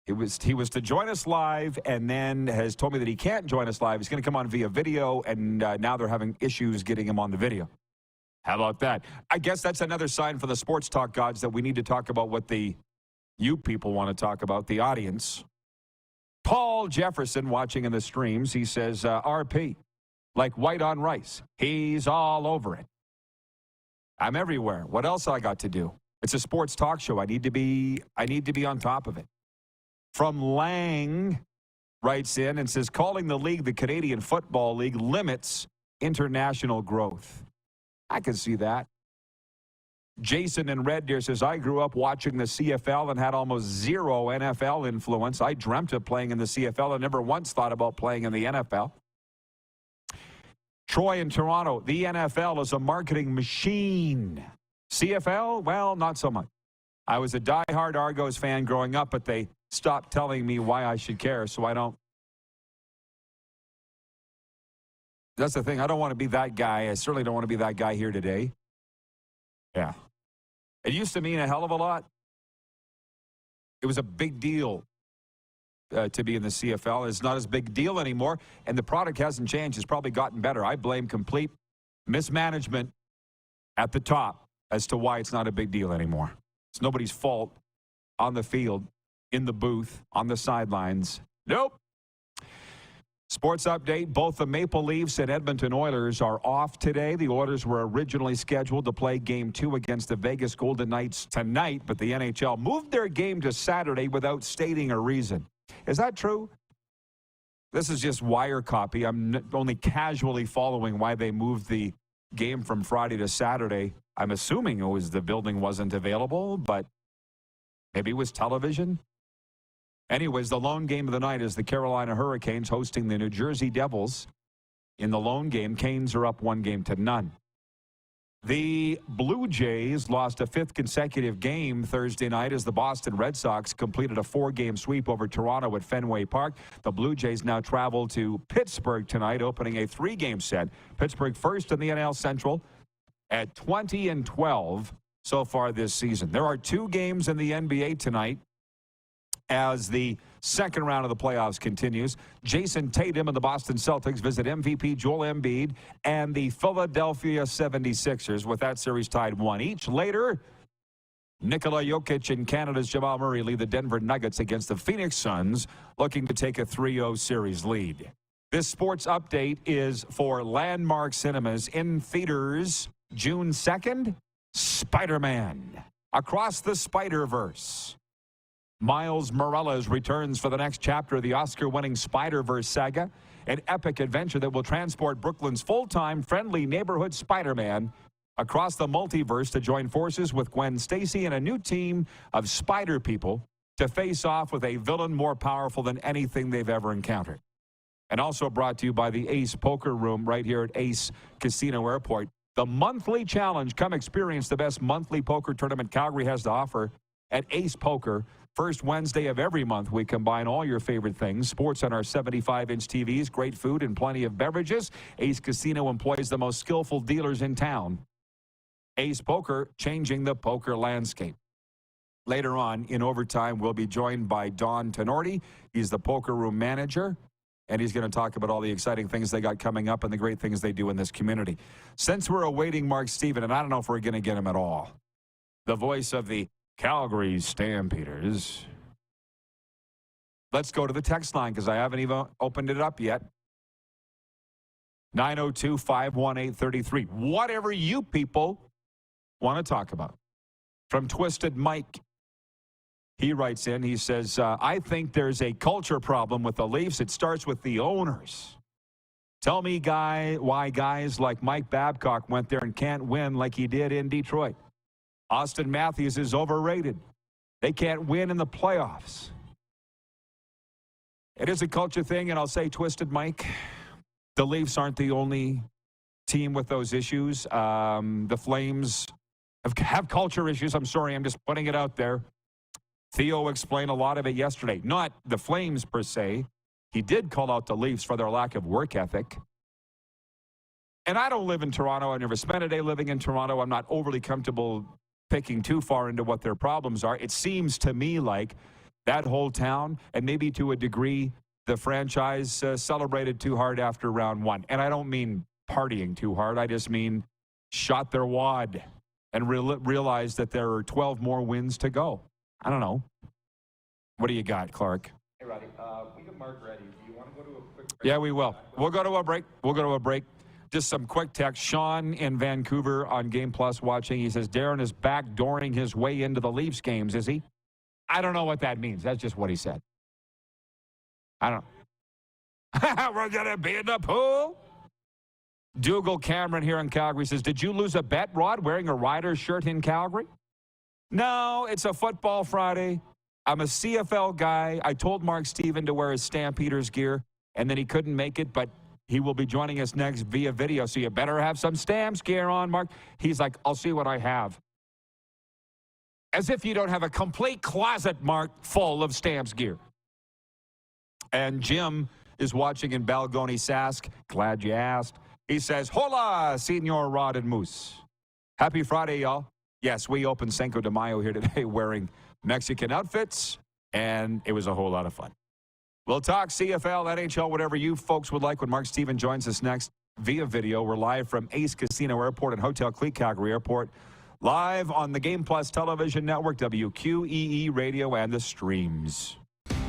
he was to join us live and then has told me that he can't join us live. He's going to come on via video, and now they're having issues getting him on the video. How about that? I guess that's another sign for the sports talk gods that we need to talk about what you people want to talk about, the audience. Paul Jefferson, watching in the streams, he says, RP, like white on rice. He's all over it. I'm everywhere. What else I got to do? It's a sports talk show. I need to be on top of it. From Lang writes in and says, calling the league the Canadian Football League limits international growth. I can see that. Jason in Red Deer says, I grew up watching the CFL and had almost zero NFL influence. I dreamt of playing in the CFL and never once thought about playing in the NFL. Troy in Toronto, the NFL is a marketing machine. CFL, well, not so much. I was a diehard Argos fan growing up, but they stopped telling me why I should care, so I don't. That's the thing. I don't want to be that guy. I certainly don't want to be that guy here today. Yeah. It used to mean a hell of a lot. It was a big deal to be in the CFL. It's not as big a deal anymore, and the product hasn't changed. It's probably gotten better. I blame complete mismanagement at the top as to why it's not a big deal anymore. It's nobody's fault on the field, in the booth, on the sidelines. Nope. Sports update, both the Maple Leafs and Edmonton Oilers are off today. The Oilers were originally scheduled to play Game 2 against the Vegas Golden Knights tonight, but the NHL moved their game to Saturday without stating a reason. Is that true? This is just wire copy. I'm only casually following why they moved the game from Friday to Saturday. I'm assuming it was the building wasn't available, but maybe it was television. Anyways, the lone game of the night is the Carolina Hurricanes hosting the New Jersey Devils. In the lone game, Canes are up 1-0. The Blue Jays lost a fifth consecutive game Thursday night as the Boston Red Sox completed a 4-game sweep over Toronto at Fenway Park. The Blue Jays now travel to Pittsburgh tonight, opening a 3-game set. Pittsburgh first in the NL Central at 20-12 so far this season. There are 2 games in the NBA tonight as the second round of the playoffs continues. Jason Tatum and the Boston Celtics visit MVP Joel Embiid and the Philadelphia 76ers, with that series tied 1 each. Later, Nikola Jokic and Canada's Jamal Murray lead the Denver Nuggets against the Phoenix Suns, looking to take a 3-0 series lead. This sports update is for Landmark Cinemas in theaters June 2nd. Spider-Man Across the Spider-Verse. Miles Morales returns for the next chapter of the Oscar-winning Spider-Verse saga, an epic adventure that will transport Brooklyn's full-time, friendly neighborhood Spider-Man across the multiverse to join forces with Gwen Stacy and a new team of Spider People to face off with a villain more powerful than anything they've ever encountered. And also brought to you by the Ace Poker Room right here at Ace Casino Airport. The monthly challenge. Come experience the best monthly poker tournament Calgary has to offer. at Ace Poker. First Wednesday of every month, we combine all your favorite things. Sports on our 75-inch TVs, great food, and plenty of beverages. Ace Casino employs the most skillful dealers in town. Ace Poker, changing the poker landscape. Later on, in overtime, we'll be joined by Don Tenorti. He's the poker room manager, and he's going to talk about all the exciting things they got coming up and the great things they do in this community. Since we're awaiting Mark Stephen, and I don't know if we're going to get him at all, the voice of the Calgary Stampeders. Let's go to the text line because I haven't even opened it up yet. 902-518-33. Whatever you people want to talk about. From Twisted Mike, he writes in, he says, I think there's a culture problem with the Leafs. It starts with the owners. Tell me why guys like Mike Babcock went there and can't win like he did in Detroit. Austin Matthews is overrated. They can't win in the playoffs. It is a culture thing, and I'll say, Twisted Mike, the Leafs aren't the only team with those issues. The Flames have culture issues. I'm sorry, I'm just putting it out there. Theo explained a lot of it yesterday. Not the Flames per se. He did call out the Leafs for their lack of work ethic. And I don't live in Toronto. I never spent a day living in Toronto. I'm not overly comfortable picking too far into what their problems are. It seems to me like that whole town, and maybe to a degree, the franchise celebrated too hard after round one. And I don't mean partying too hard. I just mean shot their wad and realized that there are 12 more wins to go. I don't know. What do you got, Clark? Hey, Roddy, we got Mark ready. Do you want to go to a quick break? Yeah, we will. We'll go to a break. Just some quick text. Sean in Vancouver on Game Plus watching. He says, Darren is backdooring his way into the Leafs games, is he? I don't know what that means. That's just what he said. I don't know. We're going to be in the pool? Dougal Cameron here in Calgary says, did you lose a bet, Rod, wearing a Riders shirt in Calgary? No, it's a football Friday. I'm a CFL guy. I told Mark Stephen to wear his Stampeders gear, and then he couldn't make it, but he will be joining us next via video, so you better have some Stamps gear on, Mark. He's like, I'll see what I have. As if you don't have a complete closet, Mark, full of Stamps gear. And Jim is watching in Balgony, Sask. Glad you asked. He says, hola, Senor Rod and Moose. Happy Friday, y'all. Yes, we opened Cinco de Mayo here today wearing Mexican outfits, and it was a whole lot of fun. We'll talk CFL, NHL, whatever you folks would like when Mark Stephen joins us next via video. We're live from Ace Casino Airport and Hotel Clique Calgary Airport. Live on the Game Plus television network, WQEE Radio, and the streams.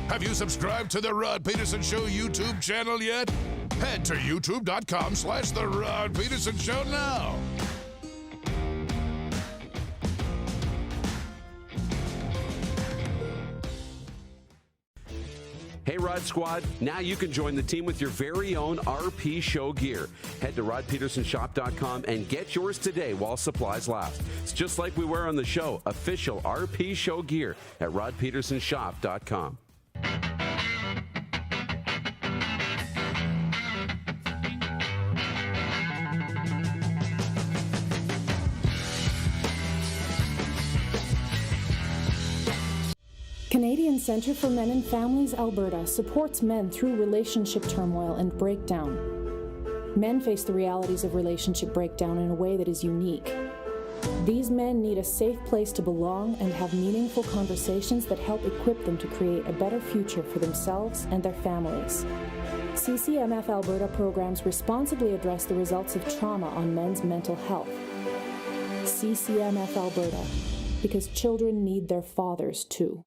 Have you subscribed to the Rod Pedersen Show YouTube channel yet? Head to youtube.com/The Rod Pedersen Show now. Hey, Rod Squad, now you can join the team with your very own RP Show gear. Head to rodpedersenshop.com and get yours today while supplies last. It's just like we wear on the show, official RP Show gear at rodpedersenshop.com. Canadian Centre for Men and Families Alberta supports men through relationship turmoil and breakdown. Men face the realities of relationship breakdown in a way that is unique. These men need a safe place to belong and have meaningful conversations that help equip them to create a better future for themselves and their families. CCMF Alberta programs responsibly address the results of trauma on men's mental health. CCMF Alberta, because children need their fathers too.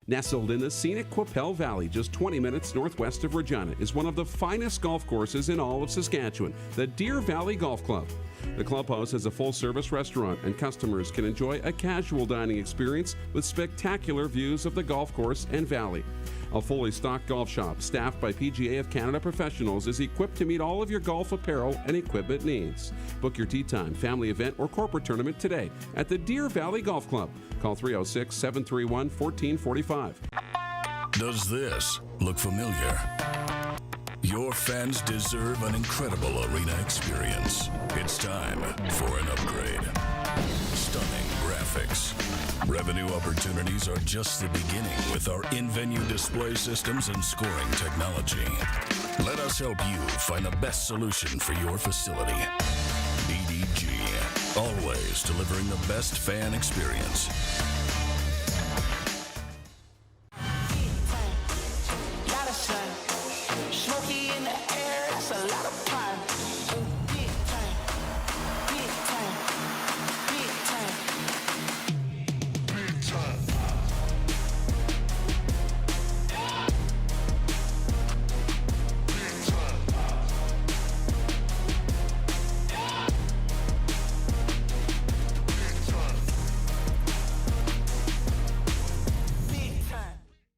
Nestled in the scenic Qu'Appelle Valley, just 20 minutes northwest of Regina, is one of the finest golf courses in all of Saskatchewan, the Deer Valley Golf Club. The clubhouse has a full-service restaurant, and customers can enjoy a casual dining experience with spectacular views of the golf course and valley. A fully stocked golf shop staffed by PGA of Canada professionals is equipped to meet all of your golf apparel and equipment needs. Book your tee time, family event, or corporate tournament today at the Deer Valley Golf Club. Call 306-731-1445. Does this look familiar? Your fans deserve an incredible arena experience. It's time for an upgrade. Stunning graphics. Revenue opportunities are just the beginning with our in-venue display systems and scoring technology. Let us help you find the best solution for your facility. EDG, always delivering the best fan experience.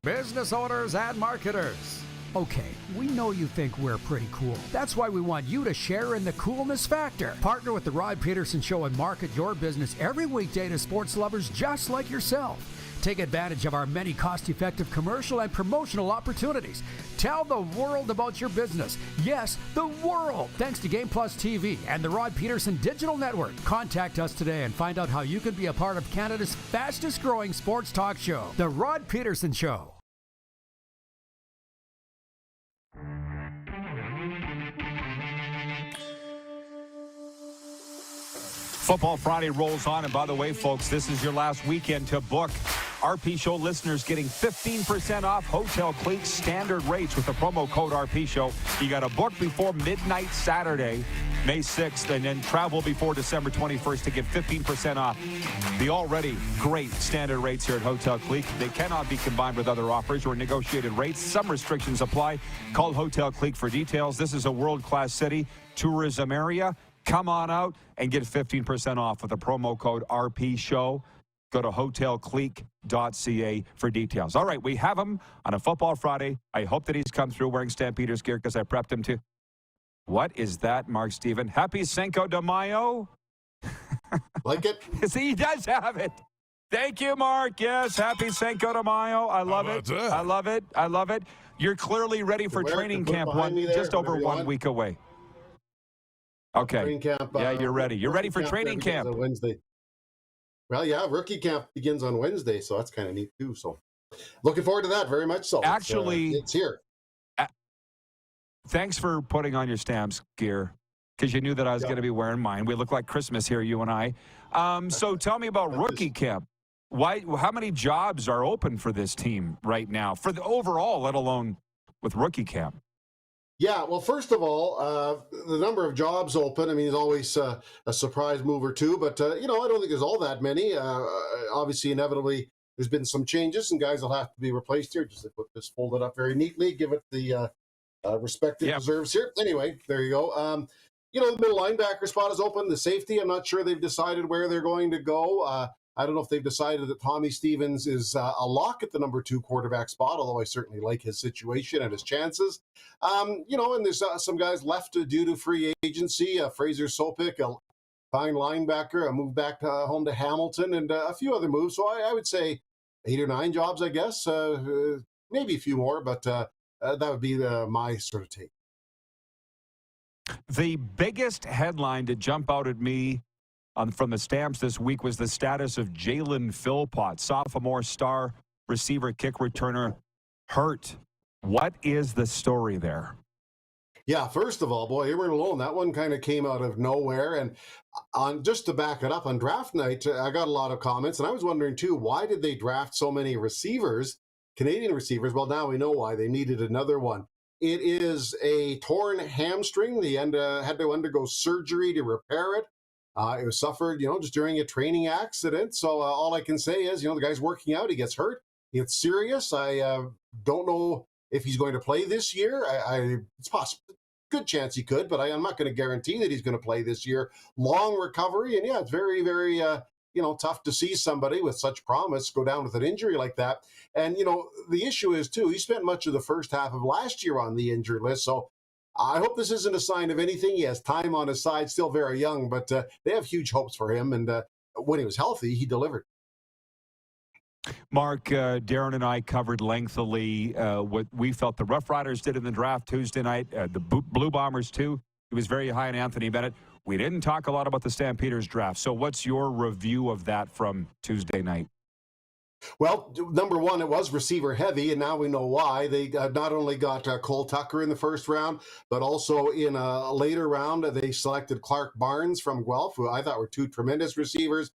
Business owners and marketers. Okay, we know you think we're pretty cool. That's why we want you to share in the coolness factor. Partner with the Rod Pedersen Show and market your business every weekday to sports lovers just like yourself. Take advantage of our many cost-effective commercial and promotional opportunities. Tell the world about your business. Yes, the world. Thanks to Game Plus TV and the Rod Pedersen Digital Network. Contact us today and find out how you can be a part of Canada's fastest-growing sports talk show, The Rod Pedersen Show. Football Friday rolls on, and by the way, folks, this is your last weekend to book. RP Show listeners getting 15% off Hotel Clique standard rates with the promo code RP Show. You got to book before midnight Saturday, May 6th, and then travel before December 21st to get 15% off the already great standard rates here at Hotel Clique. They cannot be combined with other offers or negotiated rates. Some restrictions apply. Call Hotel Clique for details. This is a world-class city, tourism area. Come on out and get 15% off with the promo code RP Show. Go to hotelclique.ca for details. All right, we have him on a Football Friday. I hope that he's come through wearing Stampeders gear because I prepped him to. What is that, Mark Steven? Happy Cinco de Mayo? Like it? See, he does have it. Thank you, Mark. Yes, happy Cinco de Mayo. I love it. That? I love it. I love it. You're clearly ready for training camp just over 1 week away. Okay. Training camp, yeah, you're ready. You're ready for training camp. On Wednesday. Well, yeah, rookie camp begins on Wednesday, so that's kind of neat too. So, looking forward to that very much. So, actually, it's here. Thanks for putting on your Stamps gear because you knew that I was going to be wearing mine. We look like Christmas here, you and I. So, tell me about rookie camp. Why? How many jobs are open for this team right now for the overall, let alone with rookie camp? Yeah, well, first of all, the number of jobs open, I mean, there's always a surprise move or two, but, I don't think there's all that many. Obviously, inevitably, there's been some changes, and guys will have to be replaced here. Just to put this folded up very neatly, give it the respect it deserves here. Anyway, there you go. The middle linebacker spot is open. The safety, I'm not sure they've decided where they're going to go. I don't know if they've decided that Tommy Stevens is a lock at the number 2 quarterback spot, although I certainly like his situation and his chances. And there's some guys left due to free agency. Fraser Sopik, a fine linebacker, a move back home to Hamilton, and a few other moves. So I would say 8 or 9 jobs, I guess. Maybe a few more, but that would be my sort of take. The biggest headline to jump out at me from the Stamps this week was the status of Jalen Philpott, sophomore star receiver, kick returner, hurt. What is the story there? Yeah, first of all, boy, you weren't alone. That one kind of came out of nowhere. And just to back it up, on draft night, I got a lot of comments. And I was wondering, too, why did they draft so many receivers, Canadian receivers? Well, now we know why. They needed another one. It is a torn hamstring. They had to undergo surgery to repair it. It was suffered, just during a training accident. So all I can say is, the guy's working out. He gets hurt. It's serious. I don't know if he's going to play this year. It's possible. good chance he could, but I'm not going to guarantee that he's going to play this year. Long recovery, and yeah, it's very, very, tough to see somebody with such promise go down with an injury like that. And, the issue is, too, he spent much of the first half of last year on the injured list, so I hope this isn't a sign of anything. He has time on his side, still very young, but they have huge hopes for him, and when he was healthy, he delivered. Mark, Darren and I covered lengthily what we felt the Rough Riders did in the draft Tuesday night, the Blue Bombers too. He was very high on Anthony Bennett. We didn't talk a lot about the Stampeders draft. So what's your review of that from Tuesday night? Well, number one, it was receiver heavy, and now we know why. They not only got Cole Tucker in the first round, but also in a later round, they selected Clark Barnes from Guelph, who I thought were two tremendous receivers.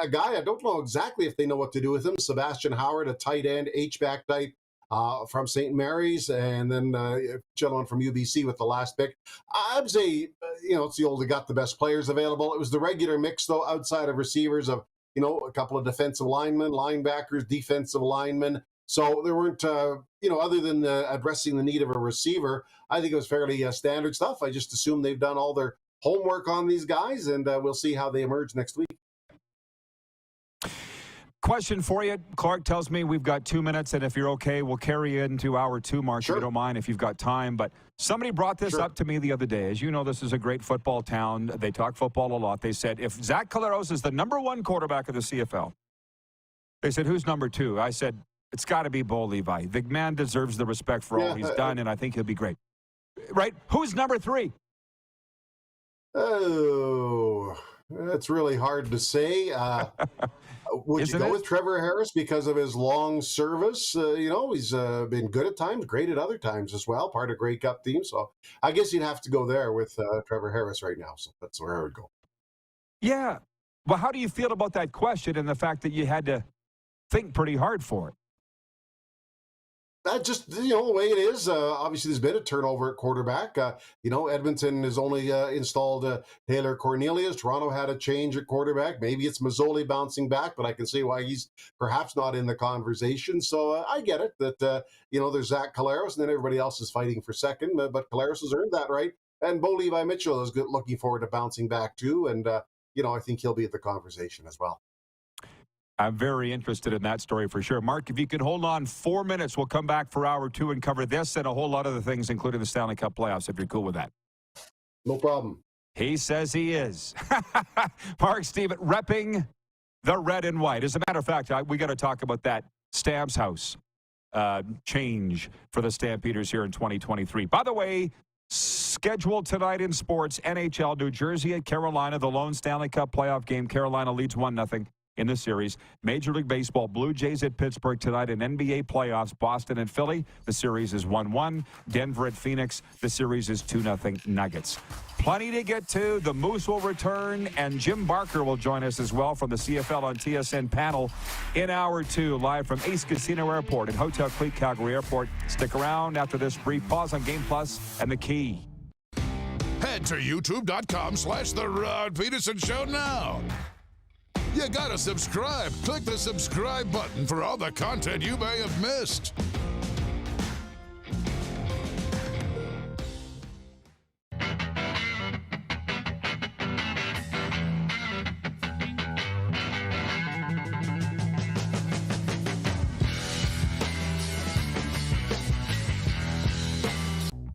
A guy, I don't know exactly if they know what to do with him, Sebastian Howard, a tight end, H-back type from St. Mary's, and then a gentleman from UBC with the last pick. I'd say, it's the old, they got the best players available. It was the regular mix, though, outside of receivers of, a couple of defensive linemen, linebackers, defensive linemen. So there weren't, other than addressing the need of a receiver, I think it was fairly standard stuff. I just assume they've done all their homework on these guys, and we'll see how they emerge next week. Question for you. Clark tells me we've got 2 minutes, and if you're okay, we'll carry you into hour two, Mark, Sure. if you don't mind, if you've got time. But somebody brought this up to me the other day. As you know, this is a great football town. They talk football a lot. They said, if Zach Collaros is the number one quarterback of the CFL, they said, who's number two? I said, it's got to be Bo Levi. The man deserves the respect for all he's done, and I think he'll be great. Right? Who's number three? Oh, that's really hard to say. Would you go with Trevor Harris because of his long service? He's been good at times, great at other times as well, part of Grey Cup team. So I guess you'd have to go there with Trevor Harris right now. So that's where I would go. Yeah. Well, how do you feel about that question and the fact that you had to think pretty hard for it? That just, the way it is. Obviously, there's been a turnover at quarterback. Edmonton has only installed Taylor Cornelius. Toronto had a change at quarterback. Maybe it's Mazzoli bouncing back, but I can see why he's perhaps not in the conversation. So I get it that, there's Zach Collaros, and then everybody else is fighting for second. But Collaros has earned that right. And Bo Levi Mitchell is looking forward to bouncing back, too. And, I think he'll be at the conversation as well. I'm very interested in that story for sure. Mark, if you could hold on 4 minutes, we'll come back for hour two and cover this and a whole lot of the things, including the Stanley Cup playoffs, if you're cool with that. No problem. He says he is. Mark Steven, repping the red and white. As a matter of fact, we got to talk about that Stamps House change for the Stampeders here in 2023. By the way, scheduled tonight in sports, NHL, New Jersey at Carolina, the lone Stanley Cup playoff game. Carolina leads 1-0. In this series. Major League Baseball, Blue Jays at Pittsburgh tonight in NBA playoffs, Boston and Philly. The series is 1-1. Denver at Phoenix. The series is 2-0 Nuggets. Plenty to get to. The Moose will return, and Jim Barker will join us as well from the CFL on TSN panel in hour two, live from Ace Casino Airport and Hotel Cleat Calgary Airport. Stick around after this brief pause on Game Plus and The Key. Head to youtube.com/The Rod Pedersen Show now. You gotta subscribe. Click the subscribe button for all the content you may have missed.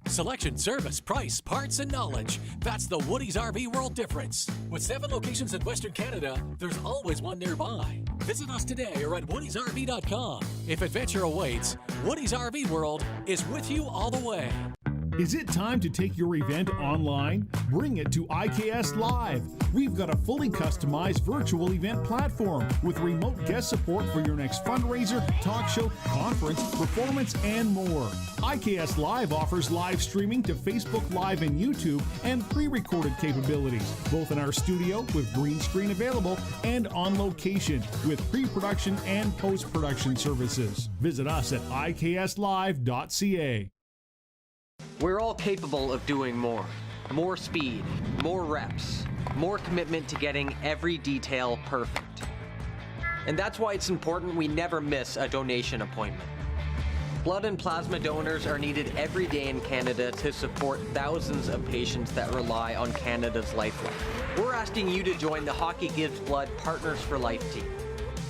Selection, service, price, parts, and knowledge. That's the Woody's RV World difference. With 7 locations in Western Canada, there's always one nearby. Visit us today or at woodysrv.com. If adventure awaits, Woody's RV World is with you all the way. Is it time to take your event online? Bring it to IKS Live. We've got a fully customized virtual event platform with remote guest support for your next fundraiser, talk show, conference, performance, and more. IKS Live offers live streaming to Facebook Live and YouTube and pre-recorded capabilities, both in our studio with green screen available and on location with pre-production and post-production services. Visit us at ikslive.ca. We're all capable of doing more. More speed, more reps, more commitment to getting every detail perfect. And that's why it's important we never miss a donation appointment. Blood and plasma donors are needed every day in Canada to support thousands of patients that rely on Canada's lifeline. We're asking you to join the Hockey Gives Blood Partners for Life team.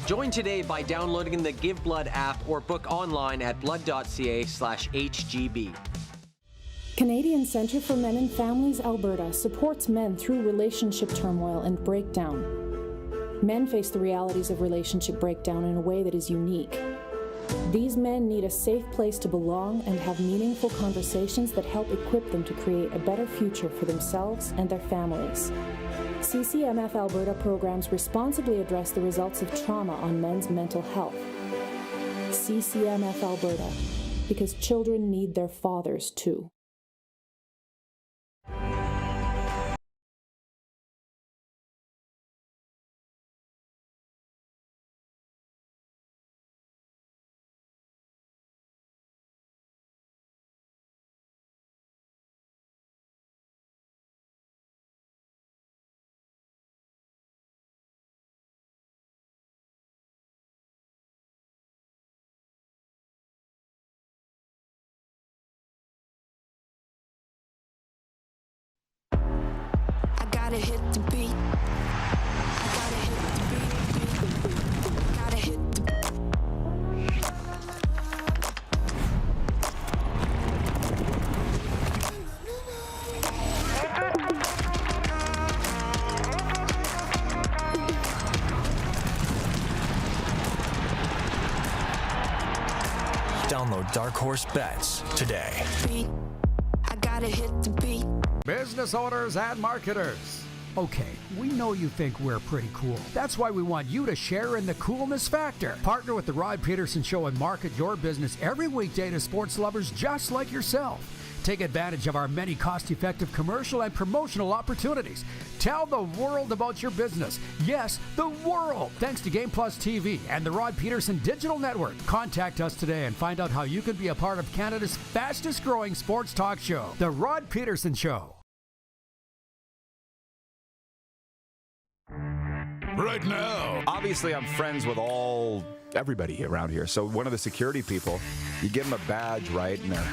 Join today by downloading the Give Blood app or book online at blood.ca/HGB. Canadian Centre for Men and Families Alberta supports men through relationship turmoil and breakdown. Men face the realities of relationship breakdown in a way that is unique. These men need a safe place to belong and have meaningful conversations that help equip them to create a better future for themselves and their families. CCMF Alberta programs responsibly address the results of trauma on men's mental health. CCMF Alberta, because children need their fathers too. Gotta hit the beat. Gotta hit the beat. Gotta hit the Download Dark Horse Bets today. I gotta hit the beat. Business owners and marketers. Okay, we know you think we're pretty cool. That's why we want you to share in the coolness factor. Partner with the Rod Pedersen Show and market your business every weekday to sports lovers just like yourself. Take advantage of our many cost-effective commercial and promotional opportunities. Tell the world about your business. Yes, the world. Thanks to Game Plus TV and the Rod Pedersen Digital Network. Contact us today and find out how you can be a part of Canada's fastest-growing sports talk show, The Rod Pedersen Show. Right now. Obviously, I'm friends with everybody around here. So one of the security people, you give them a badge, right? And they're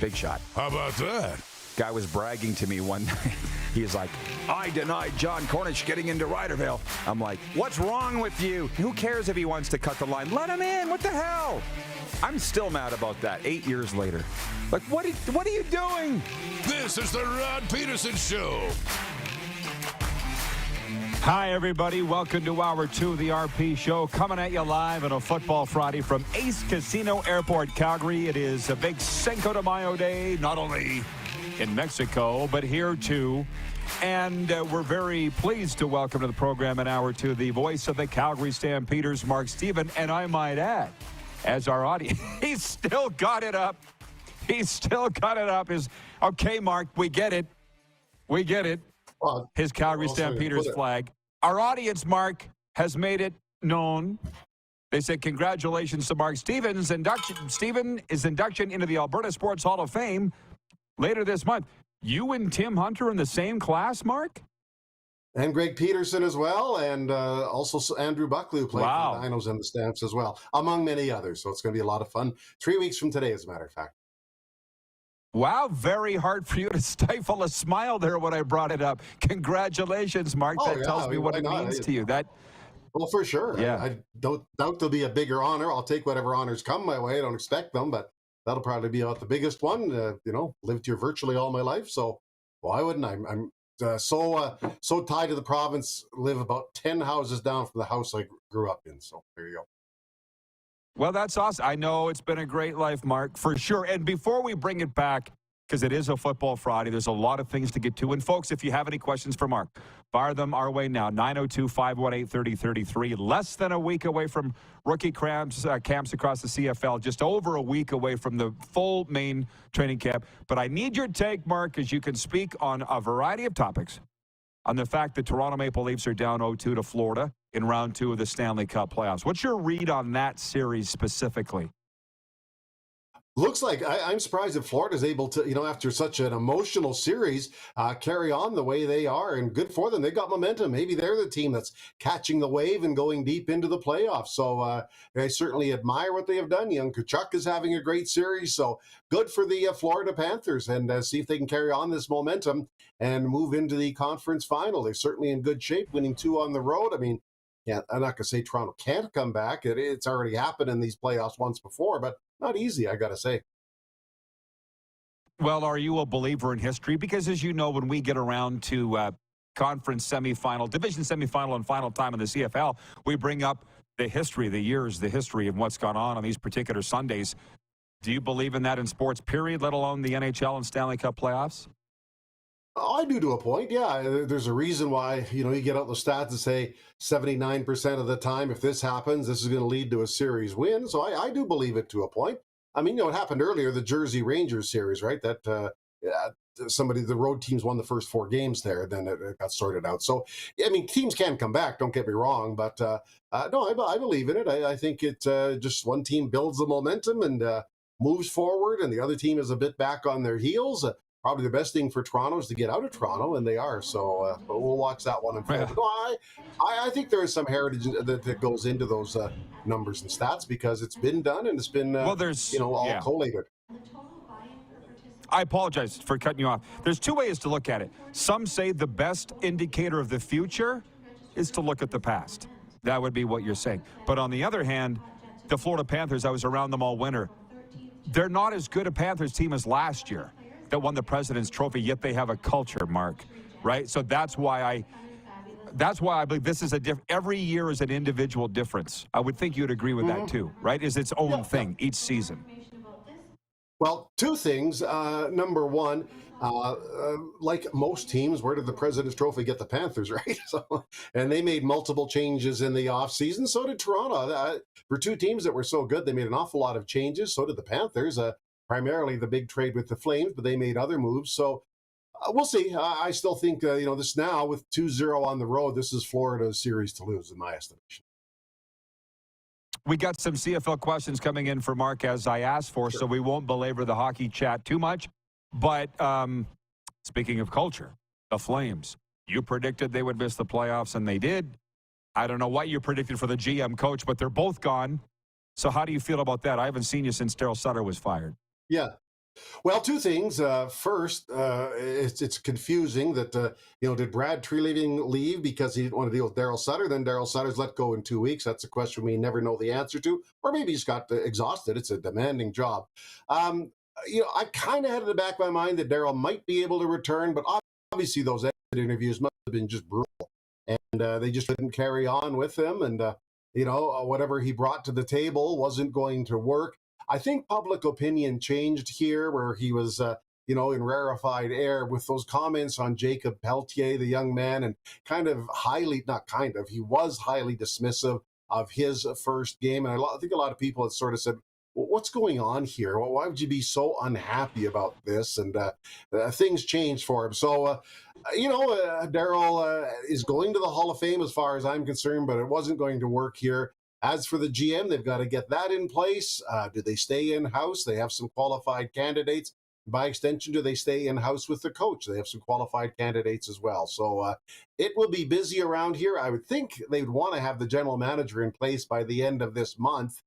big shot. How about that? Guy was bragging to me one night. He's like, I denied John Cornish getting into Ryderville. I'm like, what's wrong with you? Who cares if he wants to cut the line? Let him in. What the hell? I'm still mad about that 8 years later. Like, what are you doing? This is the Rod Pedersen Show. Hi, everybody. Welcome to Hour 2 of the RP Show. Coming at you live on a Football Friday from Ace Casino Airport, Calgary. It is a big Cinco de Mayo day, not only in Mexico, but here too. And we're very pleased to welcome to the program in Hour 2 the voice of the Calgary Stampeders, Mark Stephen. And I might add, as our audience, he's still got it up. He's still got it up. Okay, Mark, we get it. We get it. His Calgary Stampeders flag. Our audience, Mark, has made it known. They said congratulations to Mark Stevens. His induction into the Alberta Sports Hall of Fame later this month. You and Tim Hunter in the same class, Mark? And Greg Pedersen as well, and also Andrew Buckley, who played for the Dinos and the Stamps as well, among many others. So it's going to be a lot of fun. 3 weeks from today, as a matter of fact. Wow, very hard for you to stifle a smile there when I brought it up. Congratulations, Mark. That tells me what it means to you. Well, for sure. Yeah. I don't doubt there'll be a bigger honor. I'll take whatever honors come my way. I don't expect them, but that'll probably be about the biggest one. Lived here virtually all my life, so why wouldn't I? I'm so tied to the province. Live about 10 houses down from the house I grew up in. So there you go. Well, that's awesome. I know it's been a great life, Mark, for sure. And before we bring it back, because it is a Football Friday, there's a lot of things to get to. And, folks, if you have any questions for Mark, fire them our way now, 902-518-3033. Less than a week away from rookie camps across the CFL, just over a week away from the full main training camp. But I need your take, Mark, as you can speak on a variety of topics on the fact that Toronto Maple Leafs are down 0-2 to Florida in round 2 of the Stanley Cup playoffs. What's your read on that series specifically? Looks like I'm surprised that Florida's able to, after such an emotional series, carry on the way they are, and good for them. They've got momentum. Maybe they're the team that's catching the wave and going deep into the playoffs. So I certainly admire what they have done. Young Kachuk is having a great series, so good for the Florida Panthers, and see if they can carry on this momentum and move into the conference final. They're certainly in good shape, winning 2 on the road. I mean, yeah, I'm not going to say Toronto can't come back. It's already happened in these playoffs once before, but not easy, I got to say. Well, are you a believer in history? Because as you know, when we get around to conference semifinal, division semifinal, and final time in the CFL, we bring up the history, the years, the history of what's gone on these particular Sundays. Do you believe in that in sports, period, let alone the NHL and Stanley Cup playoffs? I do to a point, yeah. There's a reason why, you get out the stats and say 79% of the time, if this happens, this is going to lead to a series win. So I do believe it to a point. I mean, it happened earlier, the Jersey Rangers series, right? That the road teams won the first 4 games there, then it got sorted out. So, I mean, teams can come back, don't get me wrong, but no, I believe in it. I think it just one team builds the momentum and moves forward, and the other team is a bit back on their heels. Probably the best thing for Toronto is to get out of Toronto, and they are. So but we'll watch that one unfold. Yeah. No, I think there is some heritage that goes into those numbers and stats because it's been done and it's been all collated. I apologize for cutting you off. There's 2 ways to look at it. Some say the best indicator of the future is to look at the past. That would be what you're saying. But on the other hand, the Florida Panthers, I was around them all winter. They're not as good a Panthers team as last year that won the President's Trophy, yet they have a culture, Mark, right? So that's why I believe this is every year is an individual difference. I would think you'd agree with that too, right? Is its own thing each season. Well, 2 things. Number one, like most teams, where did the President's Trophy get the Panthers, right? And they made multiple changes in the offseason. So did Toronto. For 2 teams that were so good, they made an awful lot of changes. So did the Panthers. Primarily the big trade with the Flames, but they made other moves. So we'll see. I still think, this now with 2-0 on the road, this is Florida's series to lose, in my estimation. We got some CFL questions coming in for Mark, as I asked for, so we won't belabor the hockey chat too much. But speaking of culture, the Flames, you predicted they would miss the playoffs, and they did. I don't know what you predicted for the GM coach, but they're both gone. So how do you feel about that? I haven't seen you since Daryl Sutter was fired. Yeah. Well, 2 things. First, it's confusing that, did Brad Treliving leave because he didn't want to deal with Daryl Sutter? Then Daryl Sutter's let go in 2 weeks. That's a question we never know the answer to. Or maybe he's got exhausted. It's a demanding job. I kind of had in the back of my mind that Daryl might be able to return, but obviously those interviews must have been just brutal. And they just didn't carry on with him. And, whatever he brought to the table wasn't going to work. I think public opinion changed here where he was, in rarefied air with those comments on Jacob Pelletier, the young man, and he was highly dismissive of his first game. And I think a lot of people had sort of said, well, what's going on here? Well, why would you be so unhappy about this? And things changed for him. So, Daryl is going to the Hall of Fame as far as I'm concerned, but it wasn't going to work here. As for the GM, they've got to get that in place. Do they stay in-house? They have some qualified candidates. By extension, do they stay in-house with the coach? They have some qualified candidates as well. So it will be busy around here. I would think they'd want to have the general manager in place by the end of this month,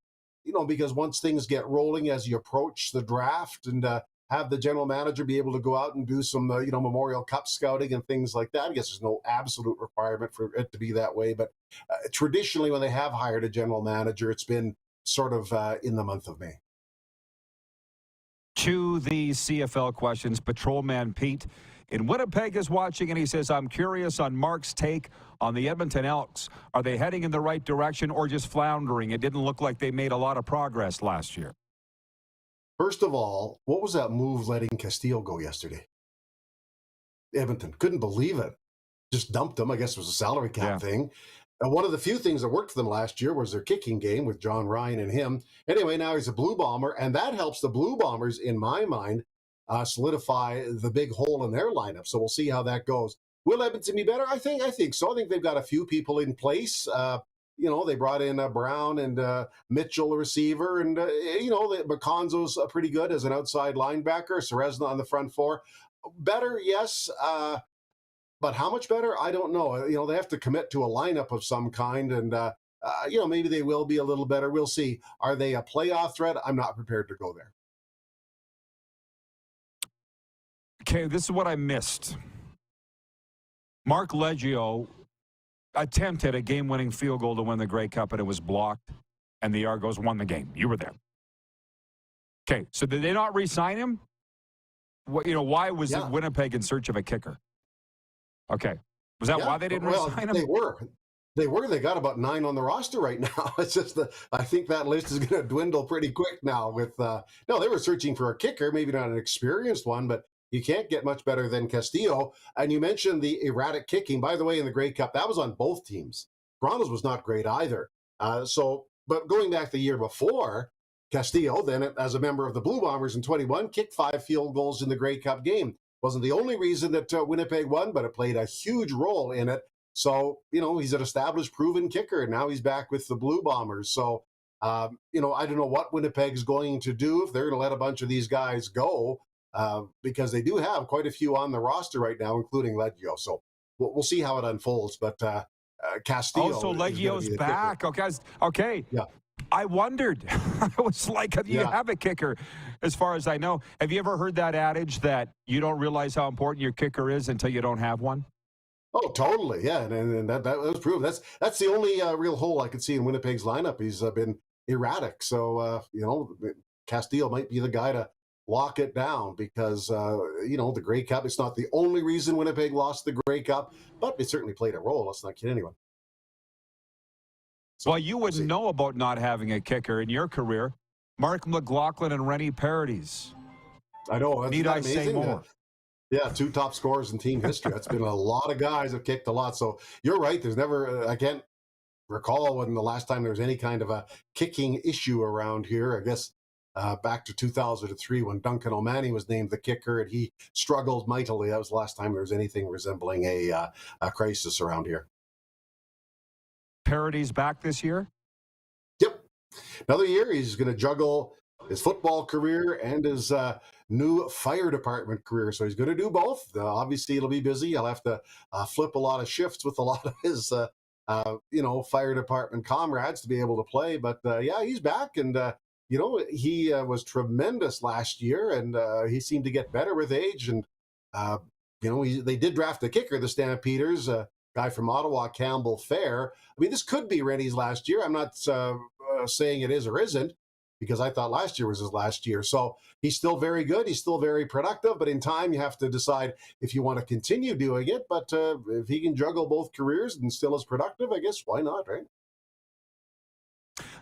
because once things get rolling as you approach the draft and have the general manager be able to go out and do some, Memorial Cup scouting and things like that. I guess there's no absolute requirement for it to be that way. But traditionally, when they have hired a general manager, it's been sort of in the month of May. To the CFL questions, Patrolman Pete in Winnipeg is watching, and he says, I'm curious on Mark's take on the Edmonton Elks. Are they heading in the right direction or just floundering? It didn't look like they made a lot of progress last year. First of all, what was that move letting Castillo go yesterday? Edmonton couldn't believe it. Just dumped him. I guess it was a salary cap thing. And one of the few things that worked for them last year was their kicking game with John Ryan and him. Anyway, now he's a Blue Bomber, and that helps the Blue Bombers, in my mind, solidify the big hole in their lineup. So we'll see how that goes. Will Edmonton be better? I think so. I think they've got a few people in place. they brought in Brown and Mitchell, a receiver, and McConzo's pretty good as an outside linebacker. Serezna on the front four. Better, yes. But how much better? I don't know. They have to commit to a lineup of some kind, and maybe they will be a little better. We'll see. Are they a playoff threat? I'm not prepared to go there. Okay, this is what I missed. Mark Leggio attempted a game-winning field goal to win the Grey Cup, and it was blocked, and the Argos won the game. You were there. Okay, so did they not re-sign him? Why was it Winnipeg in search of a kicker? Okay. Was that why they didn't re-sign him? They were. They got about 9 on the roster right now. It's just I think that list is going to dwindle pretty quick now. They were searching for a kicker, maybe not an experienced one, but you can't get much better than Castillo. And you mentioned the erratic kicking. By the way, in the Grey Cup, that was on both teams. Toronto's was not great either. But going back the year before, Castillo, then as a member of the Blue Bombers in 21, kicked 5 field goals in the Grey Cup game. Wasn't the only reason that Winnipeg won, but it played a huge role in it. So, he's an established, proven kicker, and now he's back with the Blue Bombers. So, I don't know what Winnipeg's going to do if they're going to let a bunch of these guys go, because they do have quite a few on the roster right now, including Leggio. So, we'll see how it unfolds. But Castillo. Oh, so Leggio's back. Okay. Yeah. I wondered. I was like, you have a kicker, as far as I know. Have you ever heard that adage that you don't realize how important your kicker is until you don't have one? Oh, totally. Yeah, and that was proven. That's the only real hole I could see in Winnipeg's lineup. He's been erratic. So, Castillo might be the guy to lock it down because, the Grey Cup, it's not the only reason Winnipeg lost the Grey Cup, but it certainly played a role. Let's not kid anyone. Well, you wouldn't know about not having a kicker in your career. Mark McLaughlin and Rennie Paredes. I know. Need I say more? 2 top scorers in team history. That's been a lot of guys have kicked a lot. So you're right. There's never, I can't recall when the last time there was any kind of a kicking issue around here. I guess back to 2003 when Duncan O'Mahony was named the kicker and he struggled mightily. That was the last time there was anything resembling a crisis around here. Paredes back this year? Yep. Another year. He's going to juggle his football career and his new fire department career. So he's going to do both. Obviously, it'll be busy. He'll have to flip a lot of shifts with a lot of his, fire department comrades to be able to play. But, he's back. And, he was tremendous last year, and he seemed to get better with age. And, they did draft a kicker, the Stampeders, guy from Ottawa, Campbell Fair. I mean, this could be Rennie's last year. I'm not saying it is or isn't, because I thought last year was his last year. So he's still very good. He's still very productive. But in time, you have to decide if you want to continue doing it. But if he can juggle both careers and still is productive, I guess why not, right?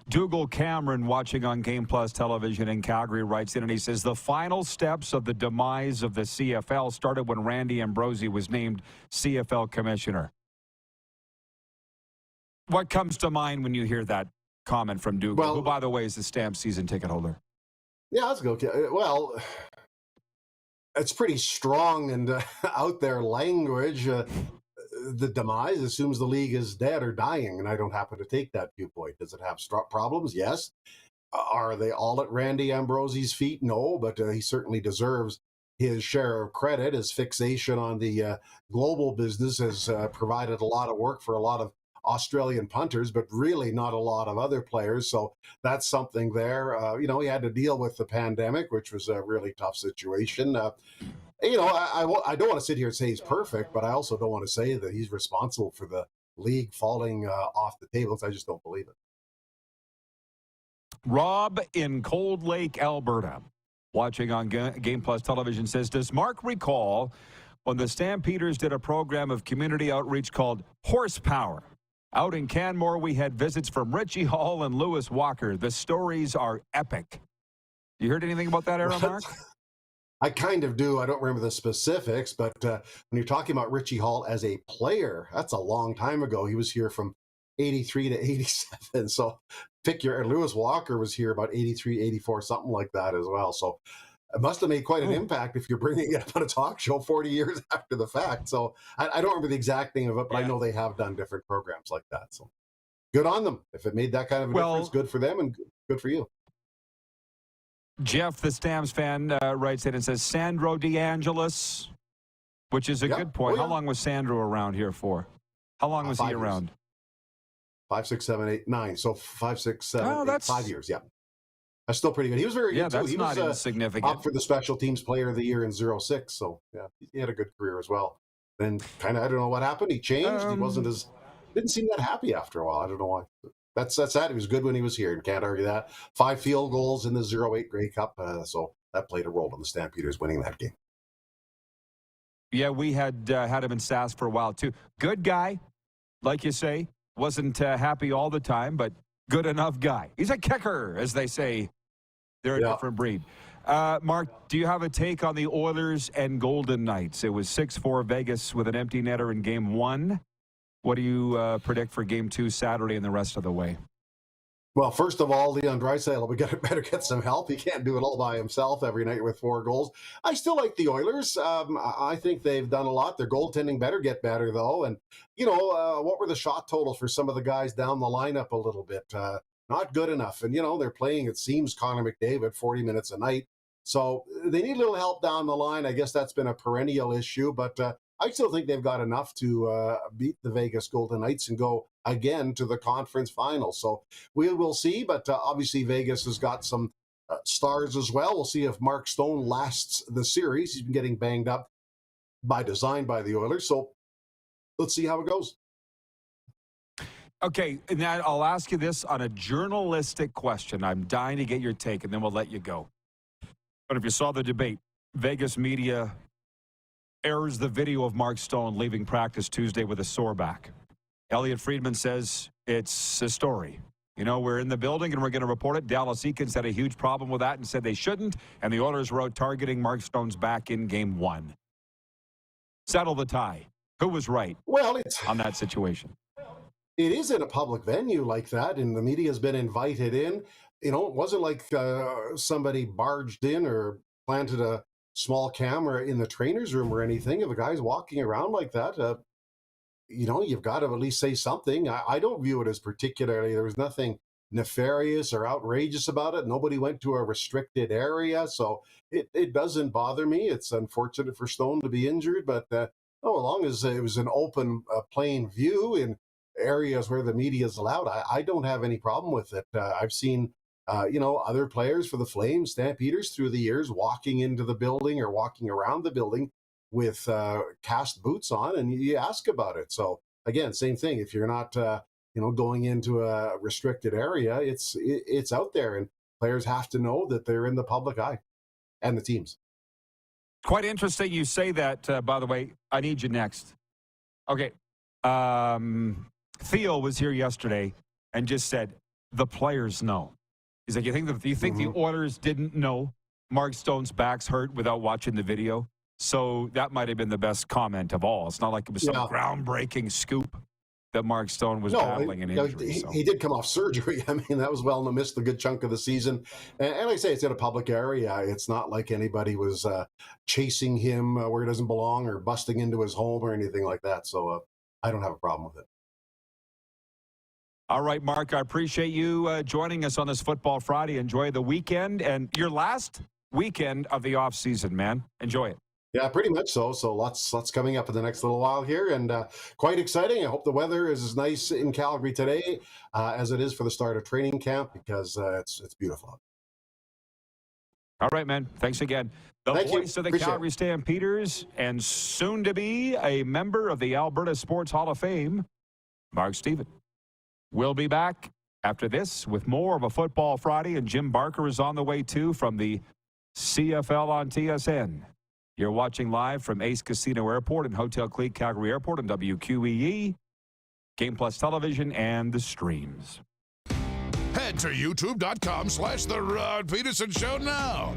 Dougal Cameron, watching on Game Plus television in Calgary, writes in and he says, the final steps of the demise of the CFL started when Randy Ambrosie was named CFL commissioner. What comes to mind when you hear that comment from Dougal, who, by the way, is the Stamp season ticket holder? Yeah, that's good. Well, it's pretty strong and out there language. The demise assumes the league is dead or dying, and I don't happen to take that viewpoint. Does it have problems? Yes. Are they all at Randy Ambrosie's feet? No, but he certainly deserves his share of credit. His fixation on the global business has provided a lot of work for a lot of Australian punters, but really not a lot of other players. So that's something there. He had to deal with the pandemic, which was a really tough situation. I don't want to sit here and say he's perfect, but I also don't want to say that he's responsible for the league falling off the tables. I just don't believe it. Rob in Cold Lake, Alberta, watching on Game Plus television, says, does Mark recall when the Stampeders did a program of community outreach called Horsepower? Out in Canmore, we had visits from Richie Hall and Lewis Walker. The stories are epic. You heard anything about that era, Mark? I kind of do. I don't remember the specifics, but when you're talking about Richie Hall as a player, that's a long time ago. He was here from 83 to 87. So Lewis Walker was here about 83, 84, something like that as well. So it must have made quite an impact if you're bringing it up on a talk show 40 years after the fact. So I don't remember the exact name of it, but I know they have done different programs like that. So good on them. If it made that kind of a difference, good for them and good for you. Jeff, the Stamps fan, writes in and says, Sandro DeAngelis, which is a good point. How long was Sandro around here for? How long was he around? 5, 6, 7, 8, 9. So 5, 6, 7, 8, 5 years. Yeah. That's still pretty good. He was very good, too. That's he not was insignificant. up for the Special Teams Player of the Year in 06. So, yeah, he had a good career as well. Then kind of, I don't know what happened. He changed. He didn't seem that happy after a while. I don't know why. That's sad. He was good when he was here. You can't argue that. 5 field goals in the 08 Grey Cup. So that played a role in the Stampeders winning that game. Yeah, we had him in SAS for a while, too. Good guy, like you say. Wasn't happy all the time, but good enough guy. He's a kicker, as they say. They're a different breed. Mark, do you have a take on the Oilers and Golden Knights? It was 6-4 Vegas with an empty netter in Game 1. What do you predict for Game 2 Saturday and the rest of the way? Well, first of all, Leon Draisaitl better get some help. He can't do it all by himself every night with 4 goals. I still like the Oilers. I think they've done a lot. Their goaltending better get better, though. And, what were the shot totals for some of the guys down the lineup a little bit? Not good enough. And, they're playing, it seems, Connor McDavid 40 minutes a night. So they need a little help down the line. I guess that's been a perennial issue. But I still think they've got enough to beat the Vegas Golden Knights and go again to the conference final. So we will see, but obviously Vegas has got some stars as well. We'll see if Mark Stone lasts the series. He's been getting banged up by design by the Oilers. So let's see how it goes. Okay, now I'll ask you this on a journalistic question. I'm dying to get your take, and then we'll let you go. But if you saw the debate, Vegas media airs the video of Mark Stone leaving practice Tuesday with a sore back. Elliot Friedman says it's a story. We're in the building and we're going to report it. Dallas Eakins had a huge problem with that and said they shouldn't, and the Oilers were out targeting Mark Stone's back in Game 1. Settle the tie. Who was right on that situation? It is in a public venue like that, and the media has been invited in. It wasn't like somebody barged in or planted a small camera in the trainer's room or anything. If a guy's walking around like that, you've got to at least say something. I don't view it as particularly, there was nothing nefarious or outrageous about it. Nobody went to a restricted area, so it doesn't bother me. It's unfortunate for Stone to be injured, but as long as it was an open, plain view in areas where the media is allowed, I don't have any problem with it. I've seen other players for the Flames, Stampeders, through the years walking into the building or walking around the building with cast boots on, and you ask about it. So again, same thing. If you're not, going into a restricted area, it's out there, and players have to know that they're in the public eye, and the teams. Quite interesting you say that, by the way. I need you next. Okay. Theo was here yesterday and just said, the players know. He's like, you think the Oilers didn't know Mark Stone's back's hurt without watching the video? So that might have been the best comment of all. It's not like it was some groundbreaking scoop that Mark Stone was battling an injury. He did come off surgery. I mean, that was well and missed a good chunk of the season. And like I say, it's in a public area. It's not like anybody was chasing him where he doesn't belong or busting into his home or anything like that. So I don't have a problem with it. All right, Mark, I appreciate you joining us on this Football Friday. Enjoy the weekend and your last weekend of the offseason, man. Enjoy it. Yeah, pretty much so. So lots coming up in the next little while here, and quite exciting. I hope the weather is as nice in Calgary today as it is for the start of training camp, because it's beautiful. All right, man. Thanks again. Thank you. Voice of the Appreciate Calgary Stampeders and soon to be a member of the Alberta Sports Hall of Fame, Mark Stephen. We'll be back after this with more of a Football Friday, and Jim Barker is on the way too from the CFL on TSN. You're watching live from Ace Casino Airport and Hotel Clique Calgary Airport on WQEE, Game Plus Television, and the streams. Head to youtube.com/The Rod Pedersen Show now.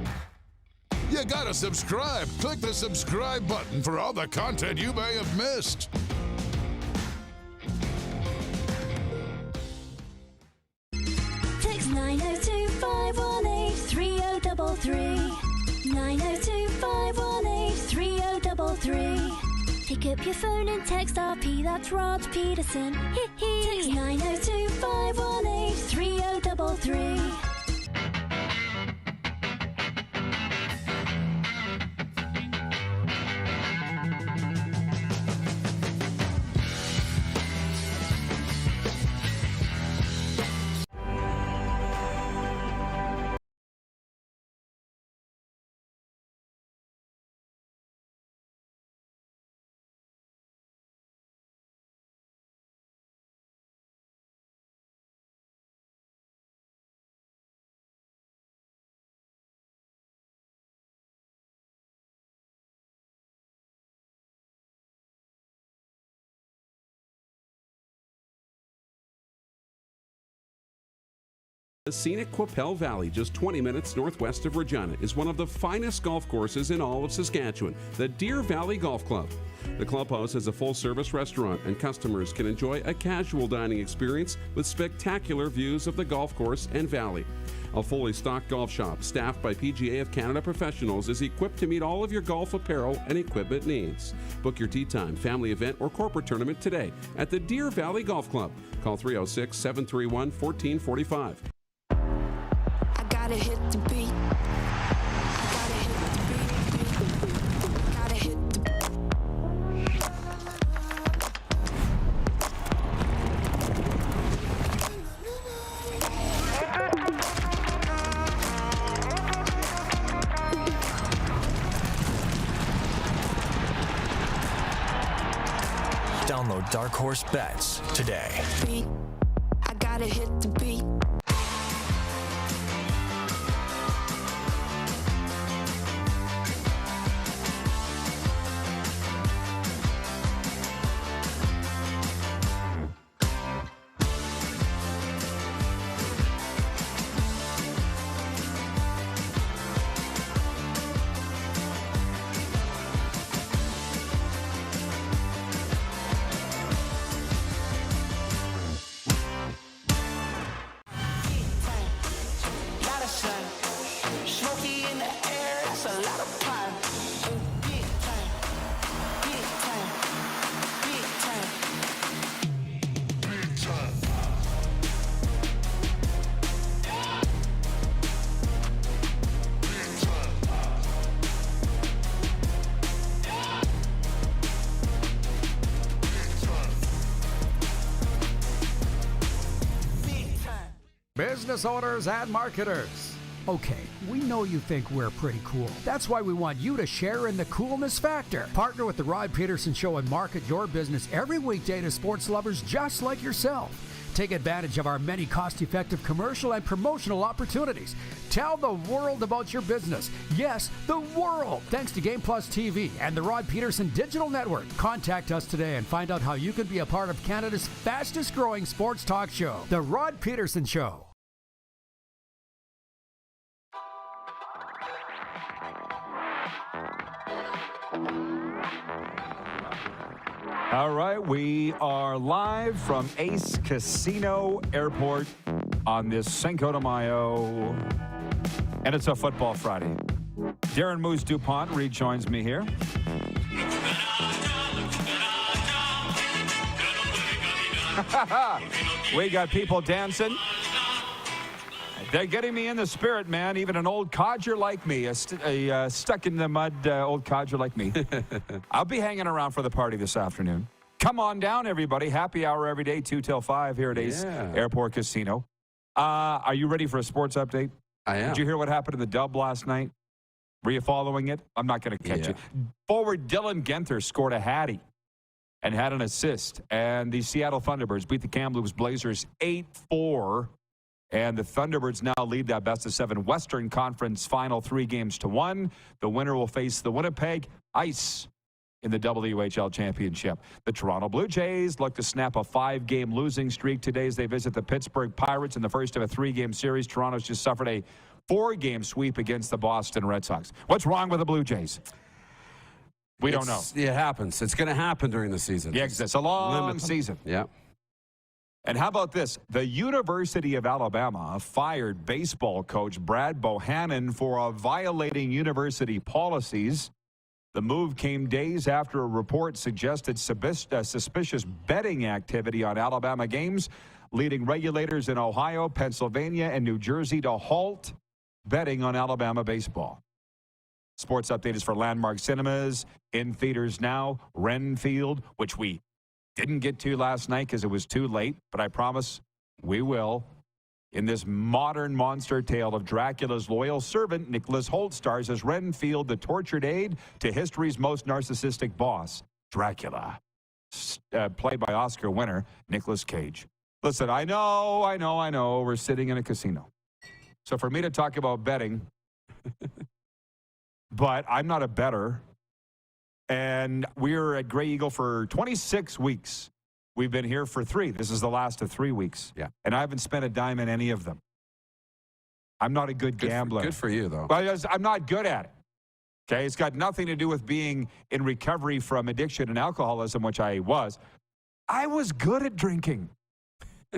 You gotta subscribe. Click the subscribe button for all the content you may have missed. Text 902-518-3033. 902-518-3033. Pick up your phone and text RP, that's Rod Pedersen. Text 902-518-3033. The scenic Qu'Appelle Valley, just 20 minutes northwest of Regina, is one of the finest golf courses in all of Saskatchewan, the Deer Valley Golf Club. The clubhouse has a full-service restaurant, and customers can enjoy a casual dining experience with spectacular views of the golf course and valley. A fully stocked golf shop, staffed by PGA of Canada professionals, is equipped to meet all of your golf apparel and equipment needs. Book your tee time, family event, or corporate tournament today at the Deer Valley Golf Club. Call 306-731-1445. Gotta hit the beat. Gotta hit the beat. Gotta hit the Download Dark Horse Bets today. beat. I gotta hit the beat. Business owners and marketers. Okay, we know you think we're pretty cool. That's why we want you to share in the coolness factor. Partner with the Rod Pedersen Show and market your business every weekday to sports lovers just like yourself. Take advantage of our many cost-effective commercial and promotional opportunities. Tell the world about your business. Yes, the world. Thanks to Game Plus TV and the Rod Pedersen Digital Network. Contact us today and find out how you can be a part of Canada's fastest-growing sports talk show, The Rod Pedersen Show. All right, we are live from Ace Casino Airport on this Cinco de Mayo, and it's a Football Friday. Darren Moose DuPont rejoins me here. We got people dancing. They're getting me in the spirit, man. Even an old codger like me, a stuck in the mud old codger like me. I'll be hanging around for the party this afternoon. Come on down, everybody. Happy hour every day, 2 till 5 here at Ace Airport Casino. Are you ready for a sports update? I am. Did you hear what happened in the Dub last night? Were you following it? I'm not going to catch you. Forward Dylan Genther scored a hattie and had an assist. And the Seattle Thunderbirds beat the Kamloops Blazers 8-4. And the Thunderbirds now lead that best-of-7 Western Conference final 3-1. The winner will face the Winnipeg Ice in the WHL Championship. The Toronto Blue Jays look to snap a 5-game losing streak today as they visit the Pittsburgh Pirates in the first of a 3-game series. Toronto's just suffered a 4-game sweep against the Boston Red Sox. What's wrong with the Blue Jays? We don't know. It happens. It's going to happen during the season. Yeah, it's a long season. Yeah. And how about this? The University of Alabama fired baseball coach Brad Bohannon for violating university policies. The move came days after a report suggested suspicious betting activity on Alabama games, leading regulators in Ohio, Pennsylvania, and New Jersey to halt betting on Alabama baseball. Sports update is for Landmark Cinemas, in theaters now, Renfield, which we didn't get to last night because it was too late, but I promise we will. In this modern monster tale of Dracula's loyal servant, Nicholas Hoult stars as Renfield, the tortured aide to history's most narcissistic boss, Dracula, played by Oscar winner Nicolas Cage. Listen, I know, we're sitting in a casino. So for me to talk about betting, but I'm not a bettor. And we're at Grey Eagle for 26 weeks. We've been here for 3. This is the last of 3 weeks. Yeah. And I haven't spent a dime in any of them. I'm not a good gambler. Good for you, though. Well, I'm not good at it. Okay, it's got nothing to do with being in recovery from addiction and alcoholism, which I was. I was good at drinking.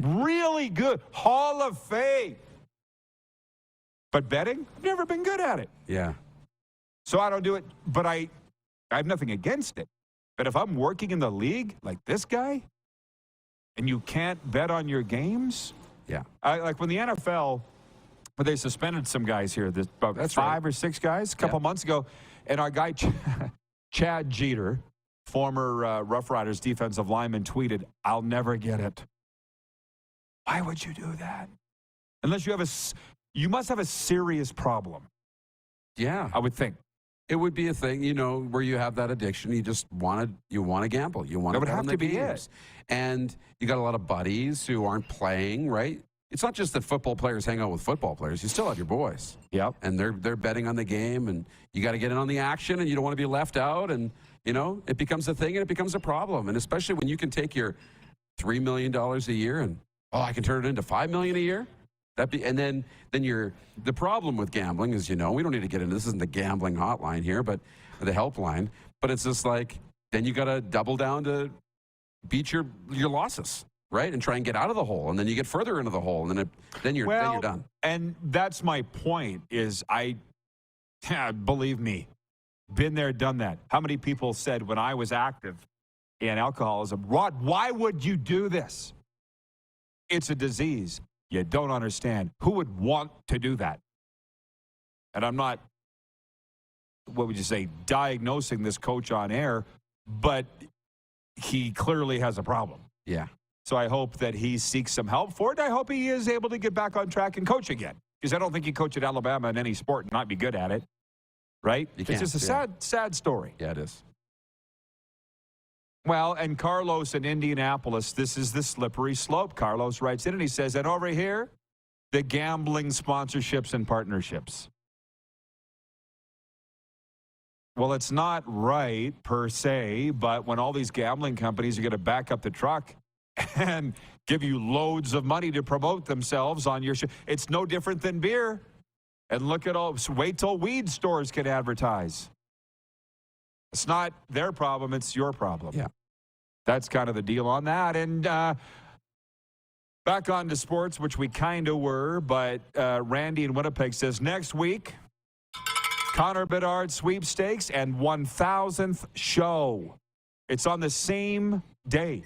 Really good. Hall of Fame. But betting, I've never been good at it. Yeah. So I don't do it, but I have nothing against it. But if I'm working in the league like this guy, and you can't bet on your games, yeah. Like when the NFL, when they suspended some guys here, about 5 or 6 guys a couple months ago, and our guy Chad Jeter, former Rough Riders defensive lineman, tweeted, "I'll never get it." Why would you do that? Unless you have you must have a serious problem. Yeah, I would think. It would be a thing, you know, where you have that addiction. You just want to gamble. You want to bet on the games. And you got a lot of buddies who aren't playing, right? It's not just that football players hang out with football players. You still have your boys. Yep. And they're betting on the game, and you got to get in on the action, and you don't want to be left out. And, you know, it becomes a thing, and it becomes a problem. And especially when you can take your $3 million a year and, I can turn it into $5 million a year. And then the problem with gambling is, you know, we don't need to get into this. Isn't the gambling hotline here, but the helpline. But it's just like, then you got to double down to beat your losses, right? And try and get out of the hole. And then you get further into the hole, and then you're done. And that's my point is believe me, been there, done that. How many people said when I was active in alcoholism, "Rod, why would you do this? It's a disease. You don't understand. Who would want to do that?" And I'm not, what would you say, diagnosing this coach on air, but he clearly has a problem. Yeah. So I hope that he seeks some help for it. I hope he is able to get back on track and coach again. Because I don't think he coach at Alabama in any sport and not be good at it. Right? It's just a sad story. Yeah, it is. Well, and Carlos in Indianapolis, this is the slippery slope. Carlos writes in and he says, and over here, the gambling sponsorships and partnerships. Well, it's not right per se, but when all these gambling companies are going to back up the truck and give you loads of money to promote themselves on your show, it's no different than beer. And look at wait till weed stores can advertise. It's not their problem, it's your problem. Yeah. That's kind of the deal on that. And back on to sports, which we kind of were, but Randy in Winnipeg says, next week, Connor Bedard sweepstakes and 1,000th show. It's on the same day.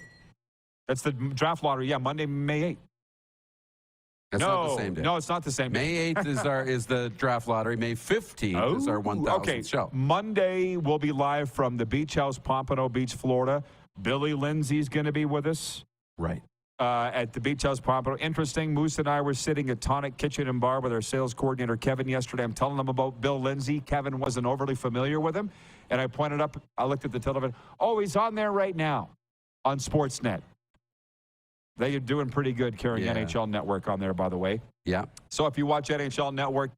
That's the draft lottery. Yeah, Monday, May 8th. That's not the same day. No, it's not the same day. May 8th is the draft lottery. May 15th is our 1,000th show. Monday, we'll be live from the Beach House, Pompano Beach, Florida. Billy Lindsay's going to be with us. Right. At the Beach House, Pompano. Interesting, Moose and I were sitting at Tonic Kitchen and Bar with our sales coordinator, Kevin, yesterday. I'm telling them about Bill Lindsay. Kevin wasn't overly familiar with him. And I pointed up, I looked at the television. Oh, he's on there right now on Sportsnet. They are doing pretty good carrying NHL Network on there, by the way. Yeah. So if you watch NHL Network,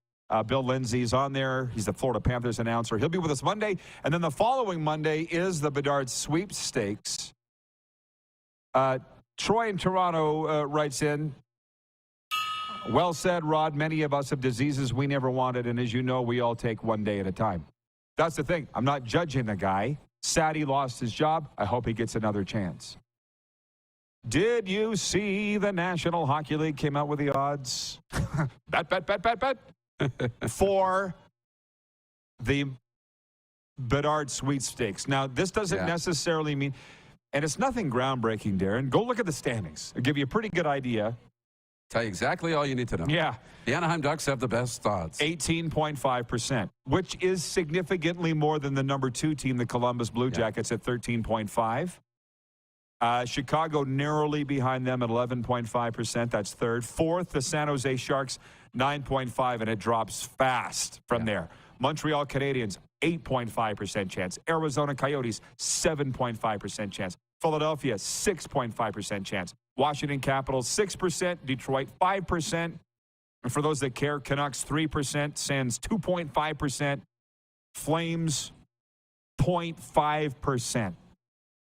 Bill Lindsay's on there. He's the Florida Panthers announcer. He'll be with us Monday. And then the following Monday is the Bedard sweepstakes. Troy in Toronto writes in, well said, Rod. Many of us have diseases we never wanted. And as you know, we all take one day at a time. That's the thing. I'm not judging the guy. Sad he lost his job. I hope he gets another chance. Did you see the National Hockey League came out with the odds? bet. For the Bedard sweepstakes. Now, this doesn't necessarily mean, and it's nothing groundbreaking, Darren. Go look at the standings. It'll give you a pretty good idea. Tell you exactly all you need to know. Yeah. The Anaheim Ducks have the best odds. 18.5%, which is significantly more than the number 2 team, the Columbus Blue Jackets, at 13.5%. Chicago narrowly behind them at 11.5%. That's third. Fourth, the San Jose Sharks, 9.5%, and it drops fast from there. Montreal Canadiens, 8.5% chance. Arizona Coyotes, 7.5% chance. Philadelphia, 6.5% chance. Washington Capitals, 6%. Detroit, 5%. And for those that care, Canucks, 3%. Sens, 2.5%. Flames, 0.5%.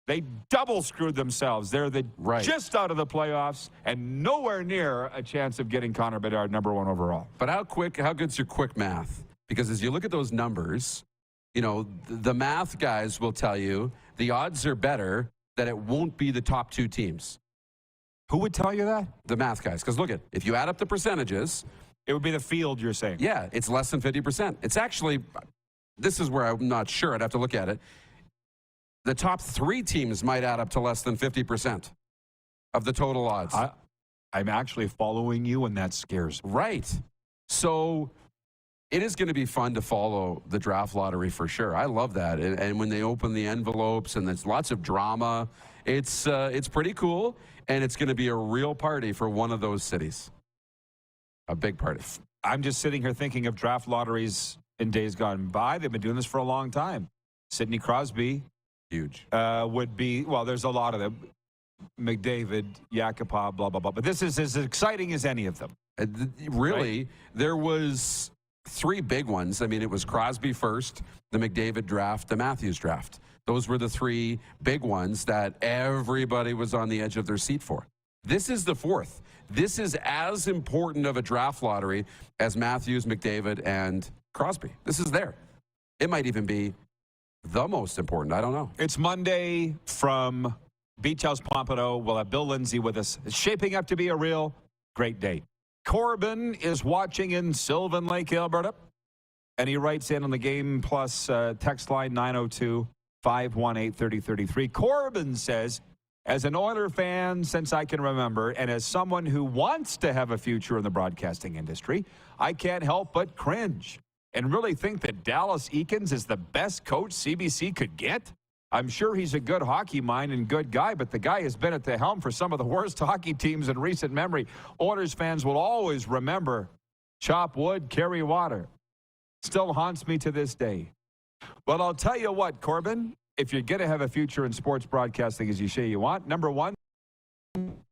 They double screwed themselves. They're just out of the playoffs and nowhere near a chance of getting Connor Bedard #1 overall. But how good's your quick math? Because as you look at those numbers, the math guys will tell you the odds are better that it won't be the top 2 teams. Who would tell you that? The math guys. Because look if you add up the percentages, it would be the field, you're saying. Yeah, it's less than 50%. It's actually, this is where I'm not sure. I'd have to look at it. The top 3 teams might add up to less than 50% of the total odds. I'm actually following you, and that scares me. Right. So it is going to be fun to follow the draft lottery for sure. I love that. And when they open the envelopes and there's lots of drama, it's pretty cool. And it's going to be a real party for one of those cities. A big party. I'm just sitting here thinking of draft lotteries in days gone by. They've been doing this for a long time. Sidney Crosby. Huge. Would be, well, there's a lot of them. McDavid, Yakupov, blah, blah, blah. But this is as exciting as any of them. Really, right? There was 3 big ones. I mean, it was Crosby first, the McDavid draft, the Matthews draft. Those were the 3 big ones that everybody was on the edge of their seat for. This is the 4th. This is as important of a draft lottery as Matthews, McDavid, and Crosby. This is there. It might even be the most important. I don't know. It's Monday from Beach House Pompano. We'll have Bill Lindsay with us. It's shaping up to be a real great day. Corbin is watching in Sylvan Lake, Alberta, and he writes in on the Game Plus text line 902-518-3033. Corbin says, as an Oiler fan since I can remember, and as someone who wants to have a future in the broadcasting industry, I can't help but cringe and really think that Dallas Eakins is the best coach CBC could get. I'm sure he's a good hockey mind and good guy, but the guy has been at the helm for some of the worst hockey teams in recent memory. Oilers fans will always remember chop wood, carry water. Still haunts me to this day. Well, I'll tell you what, Corbin, if you're going to have a future in sports broadcasting as you say you want, #1,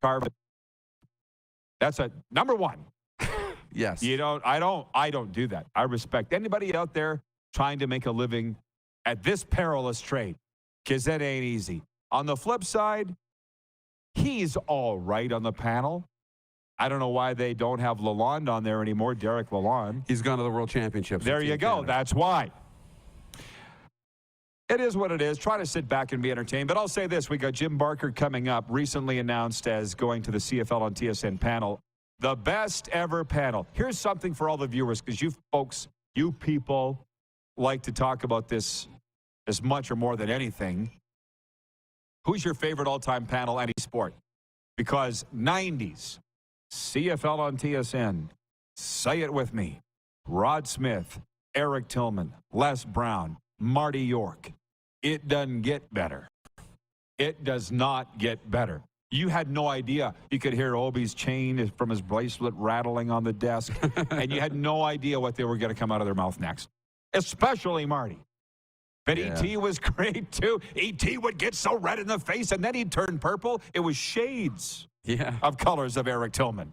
carve it. That's a #1. Yes. I don't do that. I respect anybody out there trying to make a living at this perilous trade, because that ain't easy. On the flip side, he's all right on the panel. I don't know why they don't have Lalonde on there anymore, Derek Lalonde. He's gone to the World Championships. There you go. That's why. It is what it is. Try to sit back and be entertained. But I'll say this. We got Jim Barker coming up, recently announced as going to the CFL on TSN panel. The best ever panel. Here's something for all the viewers, because you folks, you people like to talk about this as much or more than anything. Who's your favorite all-time panel, any sport? Because 90s, CFL on TSN, say it with me, Rod Smith, Eric Tillman, Les Brown, Marty York. It doesn't get better. It does not get better. You had no idea. You could hear Obi's chain from his bracelet rattling on the desk, and you had no idea what they were going to come out of their mouth next, especially Marty. But Yeah. E.T. was great, too. E.T. would get so red in the face, and then he'd turn purple. It was shades of colors of Eric Tillman.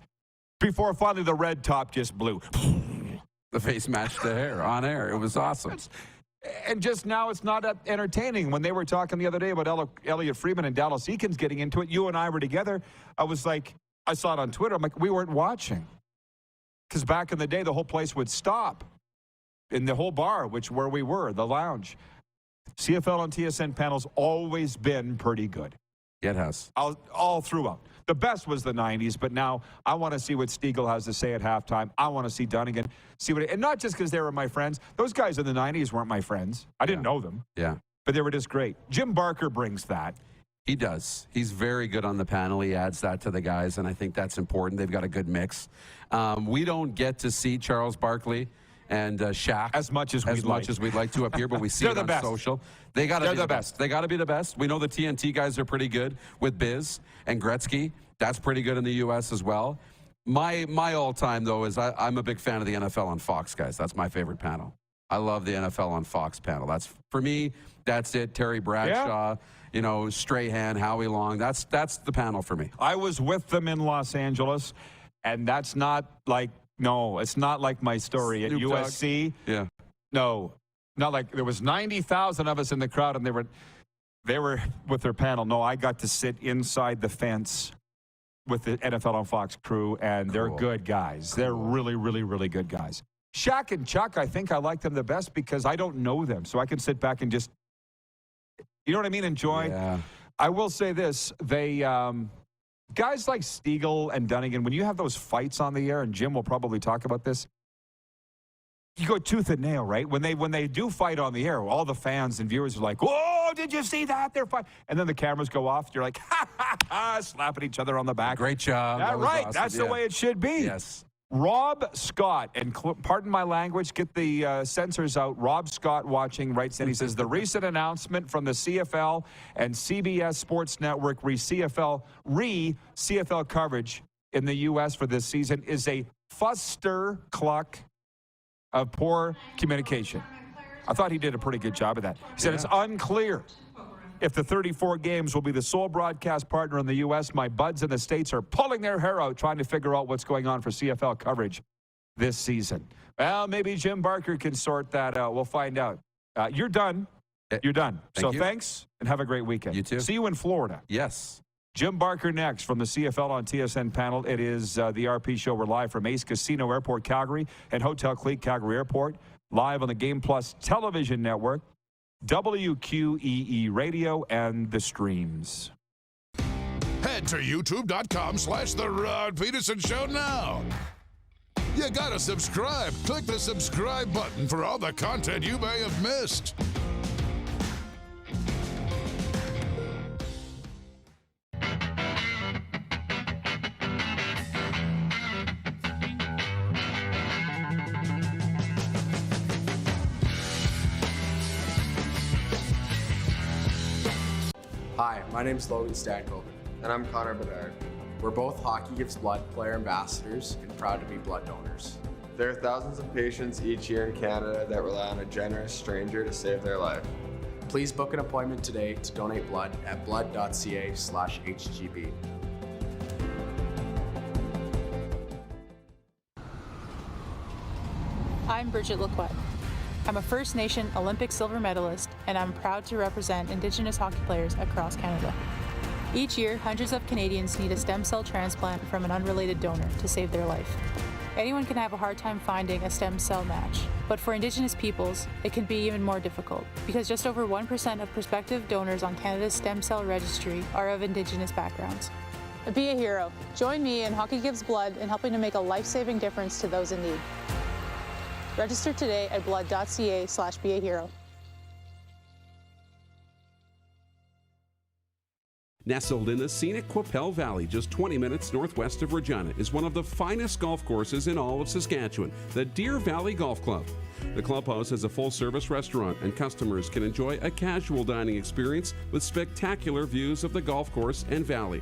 Before finally the red top just blew. The face matched the hair on air. It was awesome. And just now it's not entertaining. When they were talking the other day about Elliot Freeman and Dallas Eakins getting into it, you and I were together. I was like, I saw it on Twitter. I'm like, we weren't watching. Because back in the day, the whole place would stop in the whole bar, where we were, the lounge. CFL on TSN panel's always been pretty good. Yeah, it has. All throughout. The best was the 90s, but now I want to see what Stiegel has to say at halftime. I want to see Dunnigan. And not just because they were my friends. Those guys in the 90s weren't my friends. I didn't know them. Yeah. But they were just great. Jim Barker brings that. He does. He's very good on the panel. He adds that to the guys, and I think that's important. They've got a good mix. We don't get to see Charles Barkley and Shaq as much as we'd like to up here, but we see it on social. They got to be the best. They got to be the best. We know the TNT guys are pretty good with Biz and Gretzky. That's pretty good in the U.S. as well. My all-time, though, is I'm a big fan of the NFL on Fox, guys. That's my favorite panel. I love the NFL on Fox panel. That's, for me, that's it. Terry Bradshaw, Strahan, Howie Long. That's the panel for me. I was with them in Los Angeles, and that's not like, no, it's not like my story at Snoop USC. Dogg. Yeah. No, not like there was 90,000 of us in the crowd, and they were They were with their panel. No, I got to sit inside the fence with the NFL on Fox crew, and they're good guys. They're really, really, really good guys. Shaq and Chuck, I think I like them the best because I don't know them, so I can sit back and just, you know what I mean, enjoy. Yeah. I will say this. They, guys like Stiegel and Dunnigan, when you have those fights on the air, and Jim will probably talk about this, you go tooth and nail, right? When they do fight on the air, all the fans and viewers are like, "Whoa, did you see that? They're fighting." And then the cameras go off. You're like, "Ha, ha, ha," slapping each other on the back. Great job. Yeah, That was right. awesome. That's the way it should be. Yes. Rob Scott, and pardon my language, get the censors out. Rob Scott watching writes in, he says, the recent announcement from the CFL and CBS Sports Network CFL coverage in the U.S. for this season is a cluck of poor communication. I thought he did a pretty good job of that. He said it's unclear if the 34 games will be the sole broadcast partner in the U.S. My buds in the States are pulling their hair out trying to figure out what's going on for CFL coverage this season. Well, maybe Jim Barker can sort that out. We'll find out. You're done. You're done. Thank you. Thanks, and have a great weekend. You too. See you in Florida. Yes. Jim Barker next from the CFL on TSN panel. It is the RP Show. We're live from Ace Casino Airport, Calgary, and Hotel Clique, Calgary Airport. Live on the Game Plus television network, WQEE Radio, and the streams. Head to youtube.com/The Rod Pedersen Show now. You gotta subscribe. Click the subscribe button for all the content you may have missed. Hi, my name is Logan Stankoven. And I'm Connor Bedard. We're both Hockey Gives Blood player ambassadors and proud to be blood donors. There are thousands of patients each year in Canada that rely on a generous stranger to save their life. Please book an appointment today to donate blood at blood.ca/HGB. I'm Bridget Lacquette. I'm a First Nation Olympic silver medalist, and I'm proud to represent Indigenous hockey players across Canada. Each year, hundreds of Canadians need a stem cell transplant from an unrelated donor to save their life. Anyone can have a hard time finding a stem cell match, but for Indigenous peoples, it can be even more difficult because just over 1% of prospective donors on Canada's stem cell registry are of Indigenous backgrounds. Be a hero. Join me in Hockey Gives Blood in helping to make a life-saving difference to those in need. Register today at blood.ca/beahero. Nestled in the scenic Qu'Appelle Valley, just 20 minutes northwest of Regina, is one of the finest golf courses in all of Saskatchewan, the Deer Valley Golf Club. The clubhouse has a full-service restaurant, and customers can enjoy a casual dining experience with spectacular views of the golf course and valley.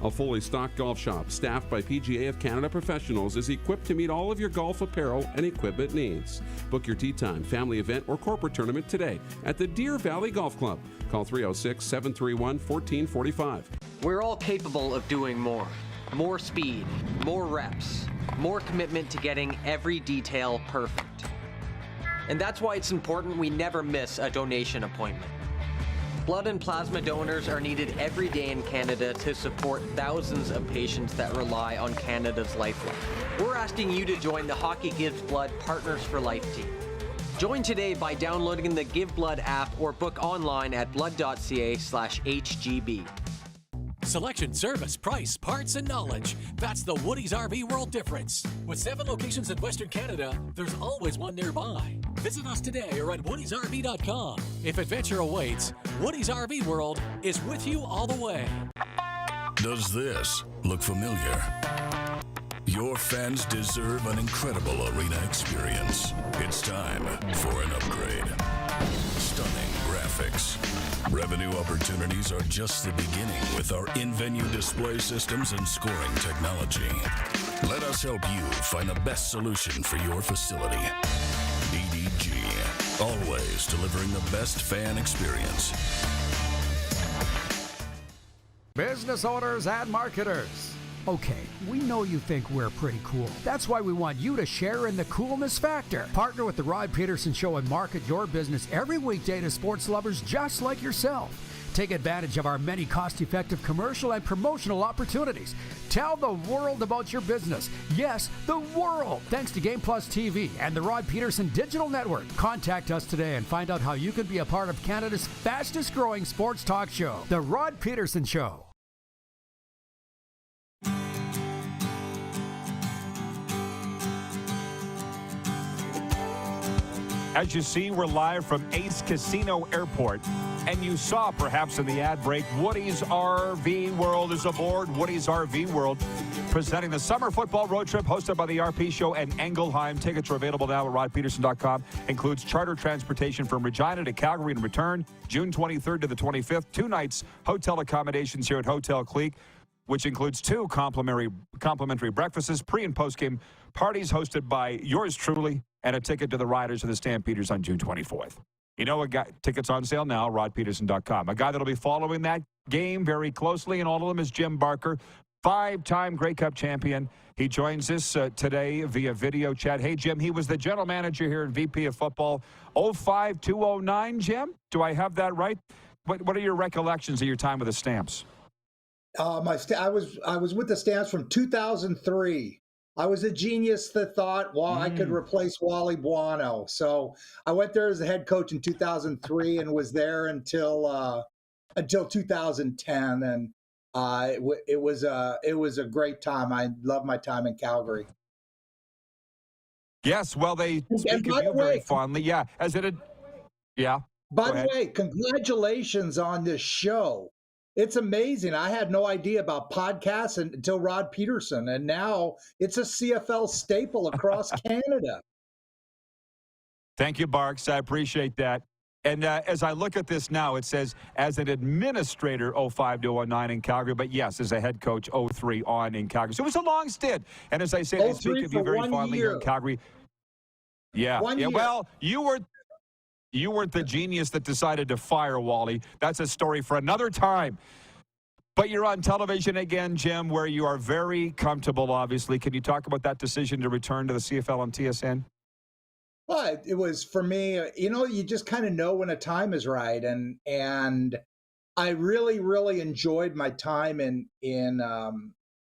A fully stocked golf shop, staffed by PGA of Canada professionals, is equipped to meet all of your golf apparel and equipment needs. Book your tee time, family event, or corporate tournament today at the Deer Valley Golf Club. Call 306-731-1445. We're all capable of doing more. More speed, more reps, more commitment to getting every detail perfect. And that's why it's important we never miss a donation appointment. Blood and plasma donors are needed every day in Canada to support thousands of patients that rely on Canada's lifeline. We're asking you to join the Hockey Gives Blood Partners for Life team. Join today by downloading the Give Blood app or book online at blood.ca/HGB. Selection, service, price, parts, and knowledge. That's the Woody's RV World difference. With 7 locations in Western Canada, there's always one nearby. Visit us today or at woodysrv.com. If adventure awaits, Woody's RV World is with you all the way. Does this look familiar? Your fans deserve an incredible arena experience. It's time for an upgrade. Stunning graphics. Revenue opportunities are just the beginning with our in-venue display systems and scoring technology. Let us help you find the best solution for your facility. DDG, always delivering the best fan experience. Business owners and marketers. Okay, we know you think we're pretty cool. That's why we want you to share in the coolness factor. Partner with the Rod Pedersen Show and market your business every weekday to sports lovers just like yourself. Take advantage of our many cost-effective commercial and promotional opportunities. Tell the world about your business. Yes, the world. Thanks to Game Plus TV and the Rod Pedersen Digital Network. Contact us today and find out how you can be a part of Canada's fastest-growing sports talk show, The Rod Pedersen Show. As you see, we're live from Ace Casino Airport. And you saw, perhaps in the ad break, Woody's RV World is aboard. Woody's RV World presenting the summer football road trip hosted by the RP Show and Engelheim. Tickets are available now at rodpedersen.com. Includes charter transportation from Regina to Calgary and return, June 23rd to the 25th. 2 nights hotel accommodations here at Hotel Cleek, which includes 2 complimentary breakfasts, pre- and post-game parties hosted by yours truly, and a ticket to the Riders of the Stampeders on June 24th. You know, tickets on sale now, rodpedersen.com. A guy that'll be following that game very closely, and all of them is Jim Barker, 5-time Grey Cup champion. He joins us today via video chat. Hey, Jim, he was the general manager here and VP of football 05-09, Jim? Do I have that right? What are your recollections of your time with the Stamps? I was with the Stamps from 2003. I was a genius that thought, well, I could replace Wally Buono. So I went there as a head coach in 2003 and was there until 2010. And it was a great time. I love my time in Calgary. Yes, well, they speak of you very fondly. Yeah, yeah. By the way, congratulations on this show. It's amazing. I had no idea about podcasts until Rod Pedersen, and now it's a CFL staple across Canada. Thank you, Barks. I appreciate that. And as I look at this now, it says as an administrator 05-09 in Calgary, but yes, as a head coach 03 on in Calgary. So it was a long stint. And as I say, they speak of you very fondly here in Calgary. Yeah. Well, you weren't the genius that decided to fire Wally. That's a story for another time. But you're on television again, Jim, where you are very comfortable, obviously. Can you talk about that decision to return to the CFL on TSN? Well, it was for me, you just kind of know when a time is right. And I really, really enjoyed my time in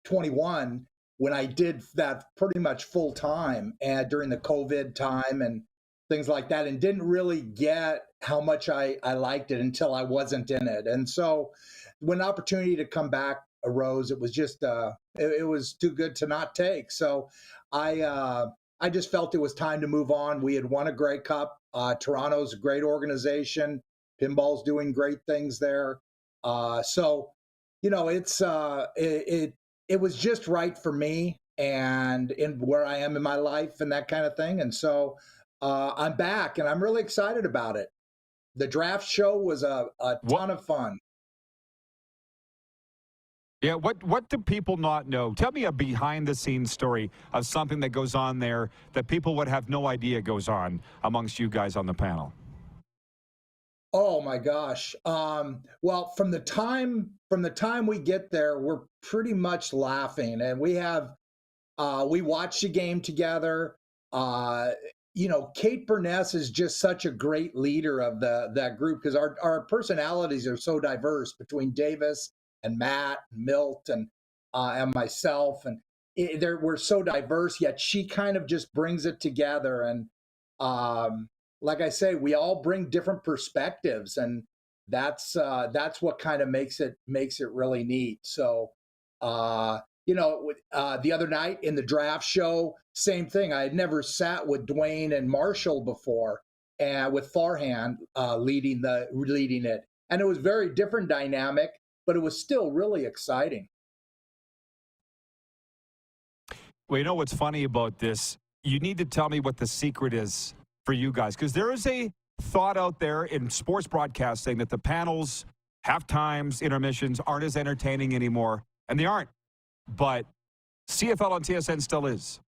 21 when I did that pretty much full time and during the COVID time and things like that, and didn't really get how much I liked it until I wasn't in it. And so when the opportunity to come back arose, it was just, it was too good to not take. So I just felt it was time to move on. We had won a Grey Cup. Toronto's a great organization. Pinball's doing great things there. So, it was just right for me and in where I am in my life and that kind of thing. And so, I'm back, and I'm really excited about it. The draft show was a ton of fun. Yeah, what do people not know? Tell me a behind-the-scenes story of something that goes on there that people would have no idea goes on amongst you guys on the panel. Oh my gosh! Well, from the time we get there, we're pretty much laughing, and we watch the game together. Kate Burness is just such a great leader of that group because our personalities are so diverse between Davis and Matt, and Milt, and myself, and we're so diverse. Yet she kind of just brings it together, and like I say, we all bring different perspectives, and that's what kind of makes it really neat. So. The other night in the draft show, same thing. I had never sat with Dwayne and Marshall before, and with Farhan leading it, and it was very different dynamic, but it was still really exciting. Well, you know what's funny about this? You need to tell me what the secret is for you guys, because there is a thought out there in sports broadcasting that the panels, half times, intermissions aren't as entertaining anymore, and they aren't. But CFL on TSN still is.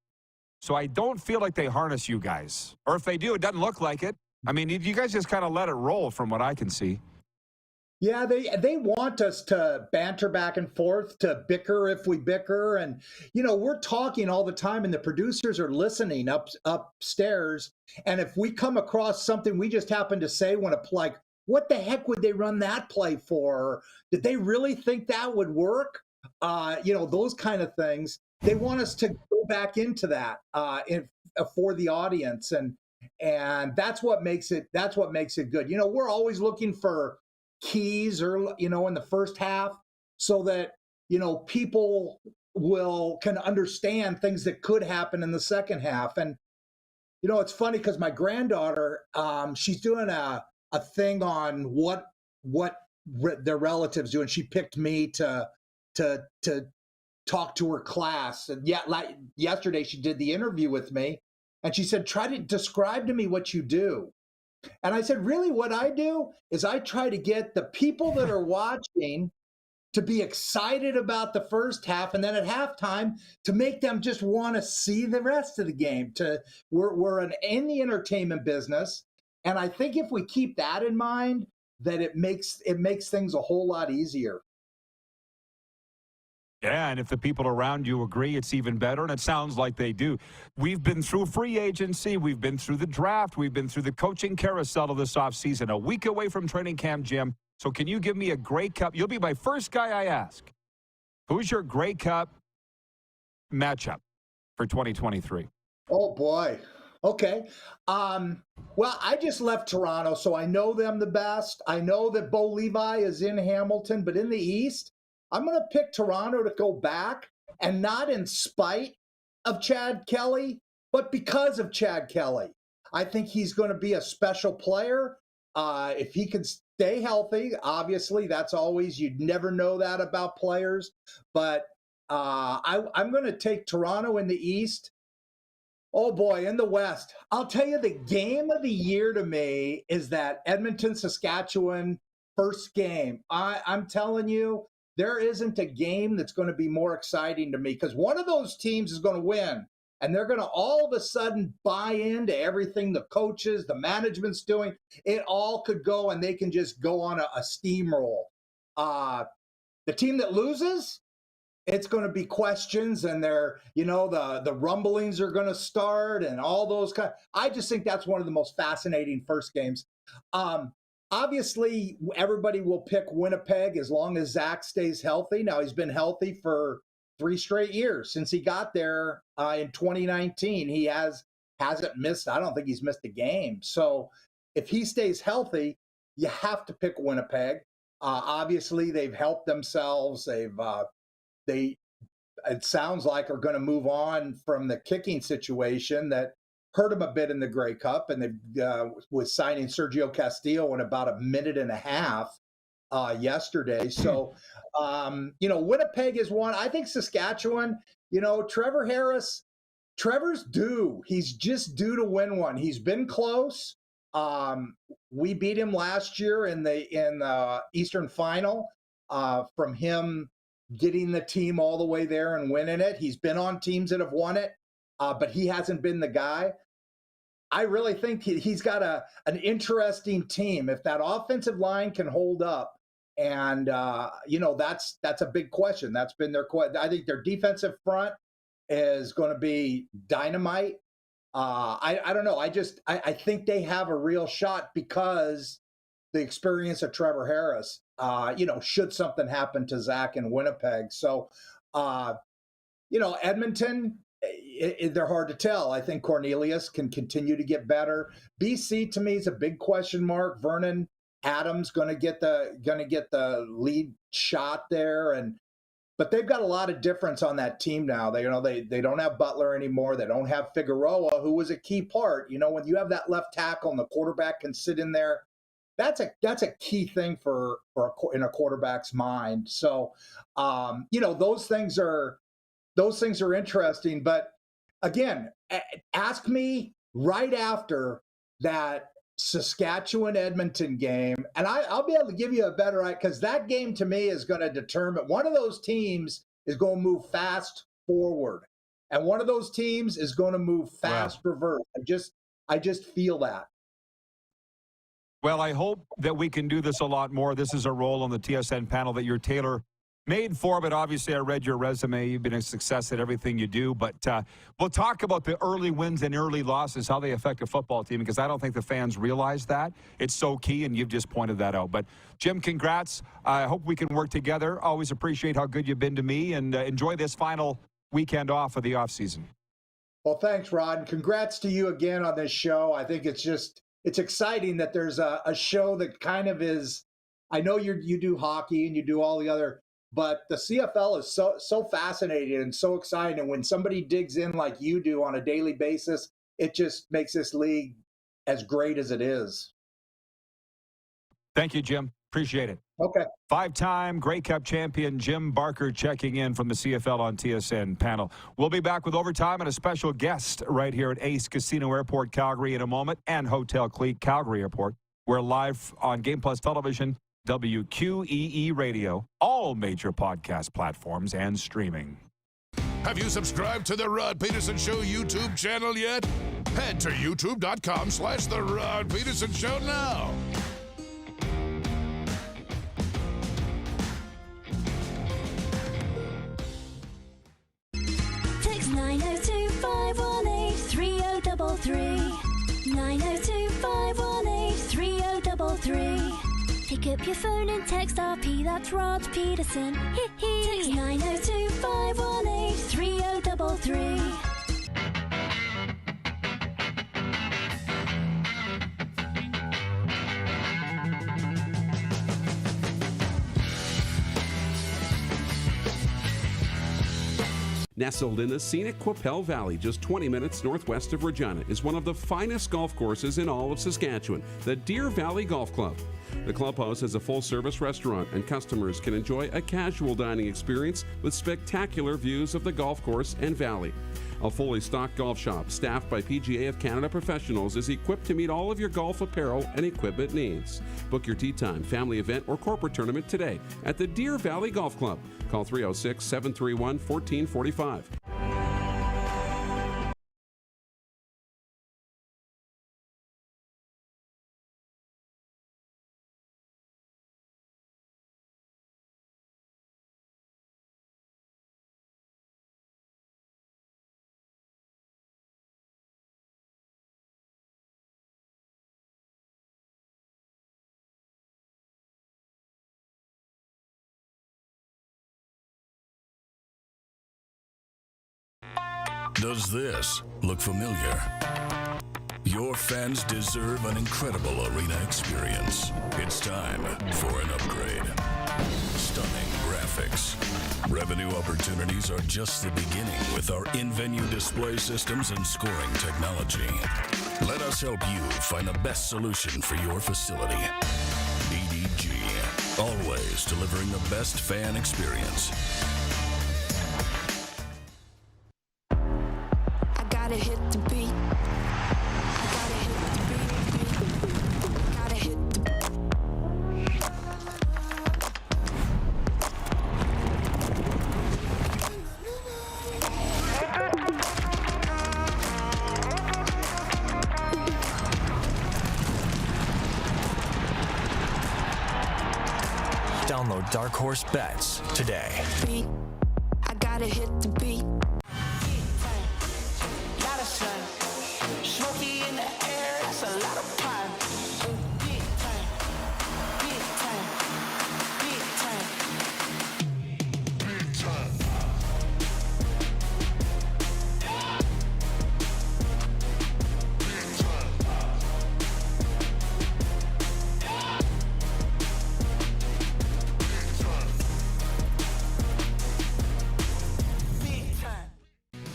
So I don't feel like they harness you guys. Or if they do, it doesn't look like it. I mean, you guys just kind of let it roll from what I can see. Yeah, they want us to banter back and forth, to bicker if we bicker. And, we're talking all the time, and the producers are listening upstairs. And if we come across something we just happen to say, what the heck would they run that play for? Or did they really think that would work? Those kind of things. They want us to go back into that for the audience, and that's what makes it good. We're always looking for keys, or in the first half, so that people can understand things that could happen in the second half. And it's funny because my granddaughter, she's doing a thing on what their relatives do, and she picked me to talk to her class. And yesterday she did the interview with me, and she said, "Try to describe to me what you do." And I said, "Really, what I do is I try to get the people that are watching to be excited about the first half, and then at halftime to make them just want to see the rest of the game. We're in the entertainment business, and I think if we keep that in mind, that it makes things a whole lot easier." Yeah, and if the people around you agree, it's even better, and it sounds like they do. We've been through free agency. We've been through the draft. We've been through the coaching carousel of this offseason, a week away from training camp, Jim. So can you give me a Grey Cup? You'll be my first guy I ask. Who's your Grey Cup matchup for 2023? Oh, boy. Okay. Well, I just left Toronto, so I know them the best. I know that Bo Levi is in Hamilton, but in the East, I'm going to pick Toronto to go back, and not in spite of Chad Kelly, but because of Chad Kelly. I think he's going to be a special player. If he can stay healthy, obviously, that's always, you'd never know that about players. But I'm going to take Toronto in the East. Oh, boy, in the West. I'll tell you, the game of the year to me is that Edmonton-Saskatchewan first game. I'm telling you, there isn't a game that's going to be more exciting to me, because one of those teams is going to win, and they're going to all of a sudden buy into everything the coaches, the management's doing. It all could go, and they can just go on a steamroll. The team that loses, it's going to be questions, and the rumblings are going to start, and all those kind. I just think that's one of the most fascinating first games. Obviously, everybody will pick Winnipeg as long as Zach stays healthy. Now, he's been healthy for 3 straight years since he got there in 2019. He hasn't missed. I don't think he's missed a game. So if he stays healthy, you have to pick Winnipeg. Obviously, they've helped themselves. It sounds like are going to move on from the kicking situation that hurt him a bit in the Grey Cup, and they was signing Sergio Castillo in about a minute and a half yesterday. So, Winnipeg is one. I think Saskatchewan, Trevor Harris, Trevor's due. He's just due to win one. He's been close. We beat him last year in the Eastern Final from him getting the team all the way there and winning it. He's been on teams that have won it, but he hasn't been the guy. I really think he's got an interesting team. If that offensive line can hold up, and that's a big question. That's been their question. I think their defensive front is going to be dynamite. I don't know. I think they have a real shot because the experience of Trevor Harris. Should something happen to Zach in Winnipeg. So, Edmonton, they're hard to tell. I think Cornelius can continue to get better. BC to me is a big question mark. Vernon Adams going to get the lead shot there, but they've got a lot of difference on that team now. They don't have Butler anymore. They don't have Figueroa, who was a key part. When you have that left tackle and the quarterback can sit in there, that's a key thing in a quarterback's mind. So, those things are interesting. But again, ask me right after that Saskatchewan-Edmonton game, and I'll be able to give you a better idea, because that game to me is going to determine. One of those teams is going to move fast forward, and one of those teams is going to move fast reverse. I just feel that. Well, I hope that we can do this a lot more. This is a role on the TSN panel that you're Taylor made for, but obviously I read your resume. You've been a success at everything you do. But we'll talk about the early wins and early losses, how they affect a football team, because I don't think the fans realize that. It's so key, and you've just pointed that out. But, Jim, congrats. I hope we can work together. Always appreciate how good you've been to me, and enjoy this final weekend off of the offseason. Well, thanks, Rod. And congrats to you again on this show. I think it's exciting that there's a show that kind of is, I know you do hockey and you do all the other, but the CFL is so fascinating and so exciting. And when somebody digs in like you do on a daily basis, it just makes this league as great as it is. Thank you, Jim. Appreciate it. Okay. 5-time Grey Cup champion Jim Barker checking in from the CFL on TSN panel. We'll be back with overtime and a special guest right here at Ace Casino Airport, Calgary in a moment, and Hotel Cleat, Calgary Airport. We're live on Game Plus Television, WQEE Radio, all major podcast platforms, and streaming. Have you subscribed to the Rod Pedersen Show YouTube channel yet? Head to youtube.com/The Rod Pedersen Show now. Text 902-518-3033. 902-518-3033. Pick up your phone and text RP, that's Rod Pedersen. Text 902-518-3033. Nestled in the scenic Qu'Appelle Valley, just 20 minutes northwest of Regina, is one of the finest golf courses in all of Saskatchewan, the Deer Valley Golf Club. The clubhouse has a full-service restaurant, and customers can enjoy a casual dining experience with spectacular views of the golf course and valley. A fully stocked golf shop, staffed by PGA of Canada professionals, is equipped to meet all of your golf apparel and equipment needs. Book your tee time, family event, or corporate tournament today at the Deer Valley Golf Club. Call 306-731-1445. Does this look familiar? Your fans deserve an incredible arena experience. It's time for an upgrade. Stunning graphics. Revenue opportunities are just the beginning with our in-venue display systems and scoring technology. Let us help you find the best solution for your facility. EDG, always delivering the best fan experience. Gotta hit the beat. Gotta hit the beat. Gotta hit the Download Dark Horse Bets today. beat. I gotta hit the beat. Smoky in the air, that's a lot of pine. Big time, big time, big time, big time.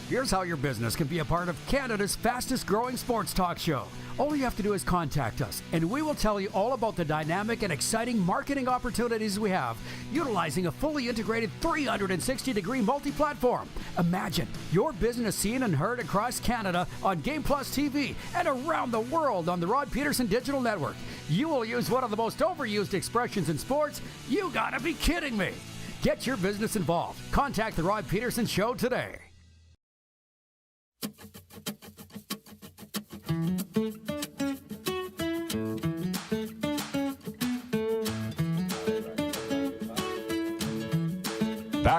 Here's how your business can be a part of Canada's fastest growing sports talk show. All you have to do is contact us, and we will tell you all about the dynamic and exciting marketing opportunities we have, utilizing a fully integrated 360-degree multi-platform. Imagine your business seen and heard across Canada on Game Plus TV and around the world on the Rod Pedersen Digital Network. You will use one of the most overused expressions in sports. You gotta be kidding me. Get your business involved. Contact the Rod Pedersen Show today.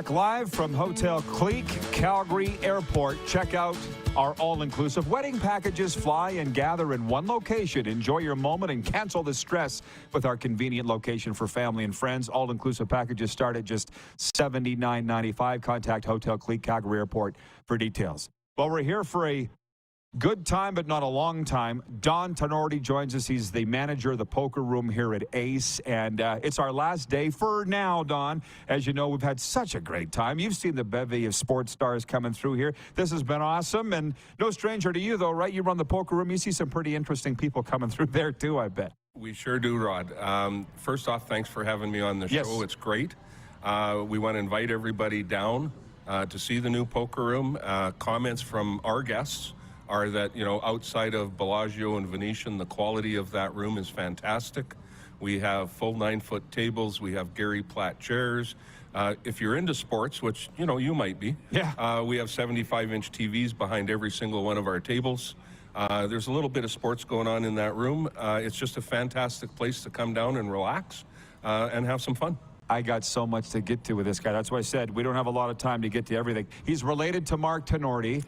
Back live from Hotel Clique, Calgary Airport. Check out our all-inclusive wedding packages. Fly and gather in one location. Enjoy your moment and cancel the stress with our convenient location for family and friends. All-inclusive packages start at just $79.95. Contact Hotel Clique, Calgary Airport for details. Well, we're here for a good time, but not a long time. Don Tenorti joins us. He's the manager of the poker room here at Ace, and it's our last day for now, Don. As you know, we've had such a great time. You've seen the bevy of sports stars coming through here. This has been awesome, and no stranger to you, though, right? You run the poker room. You see some pretty interesting people coming through there, too, I bet. We sure do, Rod. First off, thanks for having me on the show. It's great. We want to invite everybody down to see the new poker room. Comments from our guests are that, you know, outside of Bellagio and Venetian, the quality of that room is fantastic. We have full 9-foot tables. We have Gary Platt chairs. If you're into sports, which, you know, you might be, we have 75-inch TVs behind every single one of our tables. There's a little bit of sports going on in that room. It's just a fantastic place to come down and relax and have some fun. I got so much to get to with this guy. That's why I said we don't have a lot of time to get to everything. He's related to Mark Tenorti.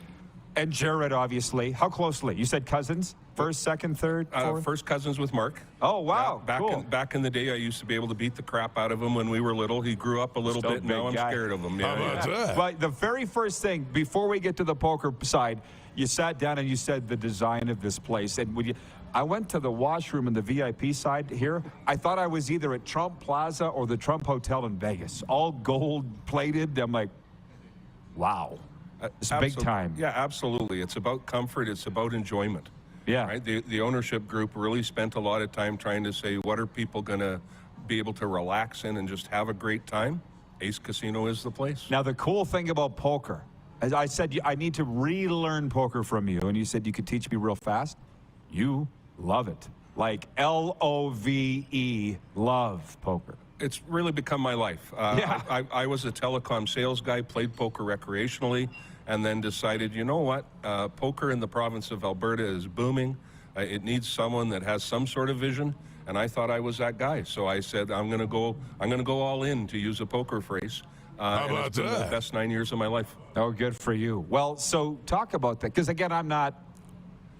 And Jared, obviously. How closely? You said cousins? First, second, third, fourth? First cousins with Mark. Oh, wow. Back in the day, I used to be able to beat the crap out of him when we were little. He grew up a little bit. Now I'm scared of him. How about that? But the very first thing, before we get to the poker side, you sat down and you said the design of this place. And when I went to the washroom in the VIP side here. I thought I was either at Trump Plaza or the Trump Hotel in Vegas. All gold-plated. I'm like, wow. It's big time. Yeah, absolutely. It's about comfort. It's about enjoyment. Yeah. Right? The ownership group really spent a lot of time trying to say, what are people going to be able to relax in and just have a great time? Ace Casino is the place. Now, the cool thing about poker, as I said, I need to relearn poker from you, and you said you could teach me real fast. You love it. Like L-O-V-E, love poker. It's really become my life. I was a telecom sales guy, played poker recreationally, and then decided, you know what, poker in the province of Alberta is booming. It needs someone that has some sort of vision, and I thought I was that guy. So I said, I'm going to go all in, to use a poker phrase. How about it's been that? the best 9 years of my life. Oh, good for you. Well, so talk about that, because again, I'm not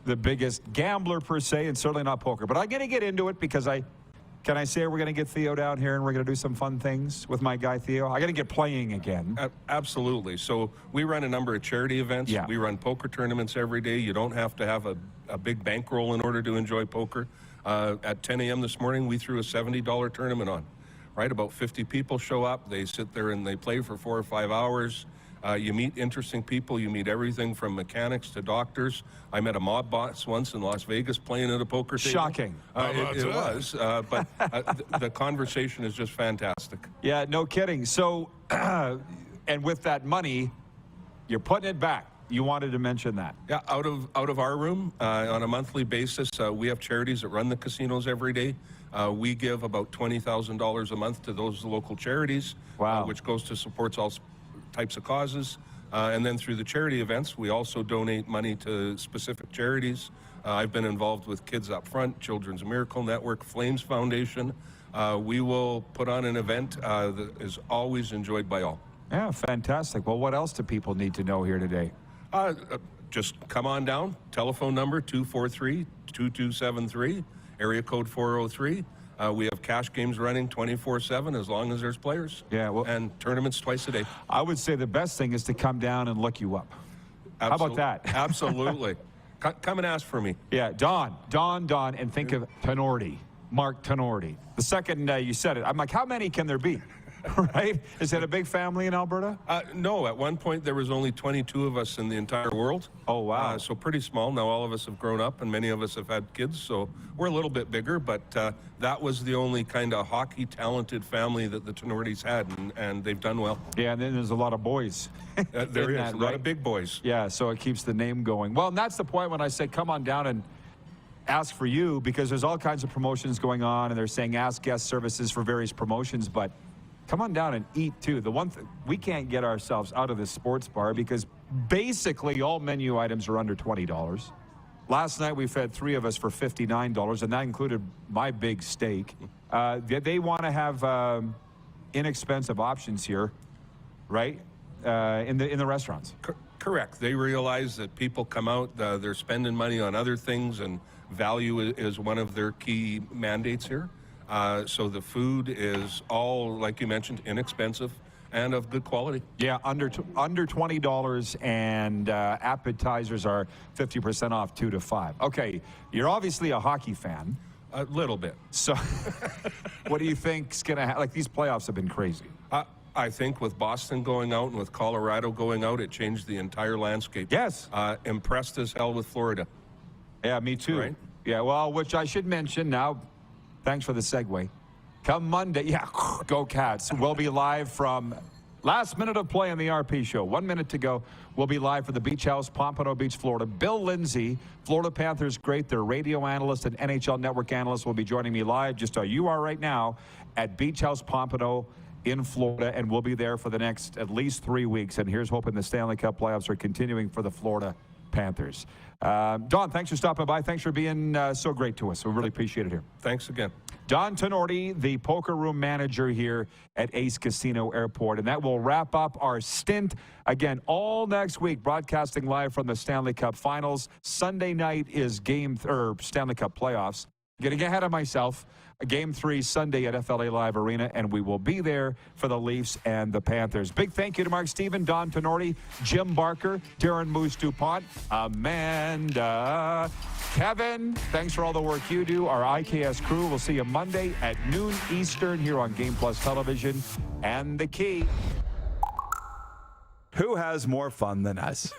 the biggest gambler per se, and certainly not poker, but I'm going to get into it because Can I say we're going to get Theo down here and we're going to do some fun things with my guy Theo? I got to get playing again. Absolutely. So we run a number of charity events. Yeah. We run poker tournaments every day. You don't have to have a big bankroll in order to enjoy poker. At 10 a.m. this morning, we threw a $70 tournament on. Right, about 50 people show up. They sit there and they play for 4 or 5 hours. You meet interesting people. You meet everything from mechanics to doctors. I met a mob boss once in Las Vegas playing at a poker table. Shocking. It was, but the conversation is just fantastic. Yeah, no kidding. So, and with that money, you're putting it back. You wanted to mention that. Yeah, out of our room on a monthly basis, we have charities that run the casinos every day. We give about $20,000 a month to those local charities, which goes to supports all types of causes. And then through the charity events, we also donate money to specific charities. I've been involved with Kids Up Front, Children's Miracle Network, Flames Foundation. We will put on an event that is always enjoyed by all. Yeah, fantastic. Well, what else do people need to know here today? Just come on down. Telephone number 243-2273, area code 403. We have cash games running 24/7 as long as there's players. Yeah, well, and tournaments twice a day. I would say the best thing is to come down and look you up. How about that? Absolutely. Come and ask for me. Yeah, Don, and think of Tenorti, Mark Tenorti. The second you said it, I'm like, how many can there be? Right? Is it a big family in Alberta? No, at one point there was only 22 of us in the entire world. Oh, wow. So pretty small. Now all of us have grown up and many of us have had kids, so we're a little bit bigger, but that was the only kind of hockey talented family that the Tenortis had, and they've done well. Yeah, and then there's a lot of boys. There is a lot of big boys. Yeah, so it keeps the name going. Well, and that's the point when I say come on down and ask for you, because there's all kinds of promotions going on, and they're saying ask guest services for various promotions, but come on down and eat too. The one thing, we can't get ourselves out of this sports bar because basically all menu items are under $20. Last night we fed 3 of us for $59, and that included my big steak. They want to have inexpensive options here. right? In the restaurants. Correct. They realize that people come out, they're spending money on other things, and value is one of their key mandates here. So the food is all, like you mentioned, inexpensive and of good quality. Yeah, under $20, and appetizers are 50% off 2 to 5. Okay, you're obviously a hockey fan. A little bit. So what do you think's going to happen? Like, these playoffs have been crazy. I think with Boston going out and with Colorado going out, it changed the entire landscape. Yes. Impressed as hell with Florida. Yeah, me too. Right? Yeah, well, which I should mention now. Thanks for the segue. Come Monday, yeah, go Cats. We'll be live from last minute of play on the RP show. 1 minute to go. We'll be live for the Beach House, Pompano Beach, Florida. Bill Lindsay, Florida Panthers great. Their radio analyst and NHL Network analyst will be joining me live, just how you are right now, at Beach House, Pompano in Florida, and we'll be there for the next at least 3 weeks. And here's hoping the Stanley Cup playoffs are continuing for the Florida Panthers. Don, thanks for stopping by. Thanks for being so great to us. We really appreciate it here. Thanks again. Don Tenorti, the poker room manager here at Ace Casino Airport. And that will wrap up our stint. Again, all next week, broadcasting live from the Stanley Cup Finals. Sunday night is Stanley Cup playoffs. Getting ahead of myself. Game 3 Sunday at FLA Live Arena, and we will be there for the Leafs and the Panthers. Big thank you to Mark Steven, Don Tenorti, Jim Barker, Darren Moose DuPont, Amanda, Kevin. Thanks for all the work you do. Our IKS crew. We'll see you Monday at noon Eastern here on Game Plus Television. And the key. Who has more fun than us?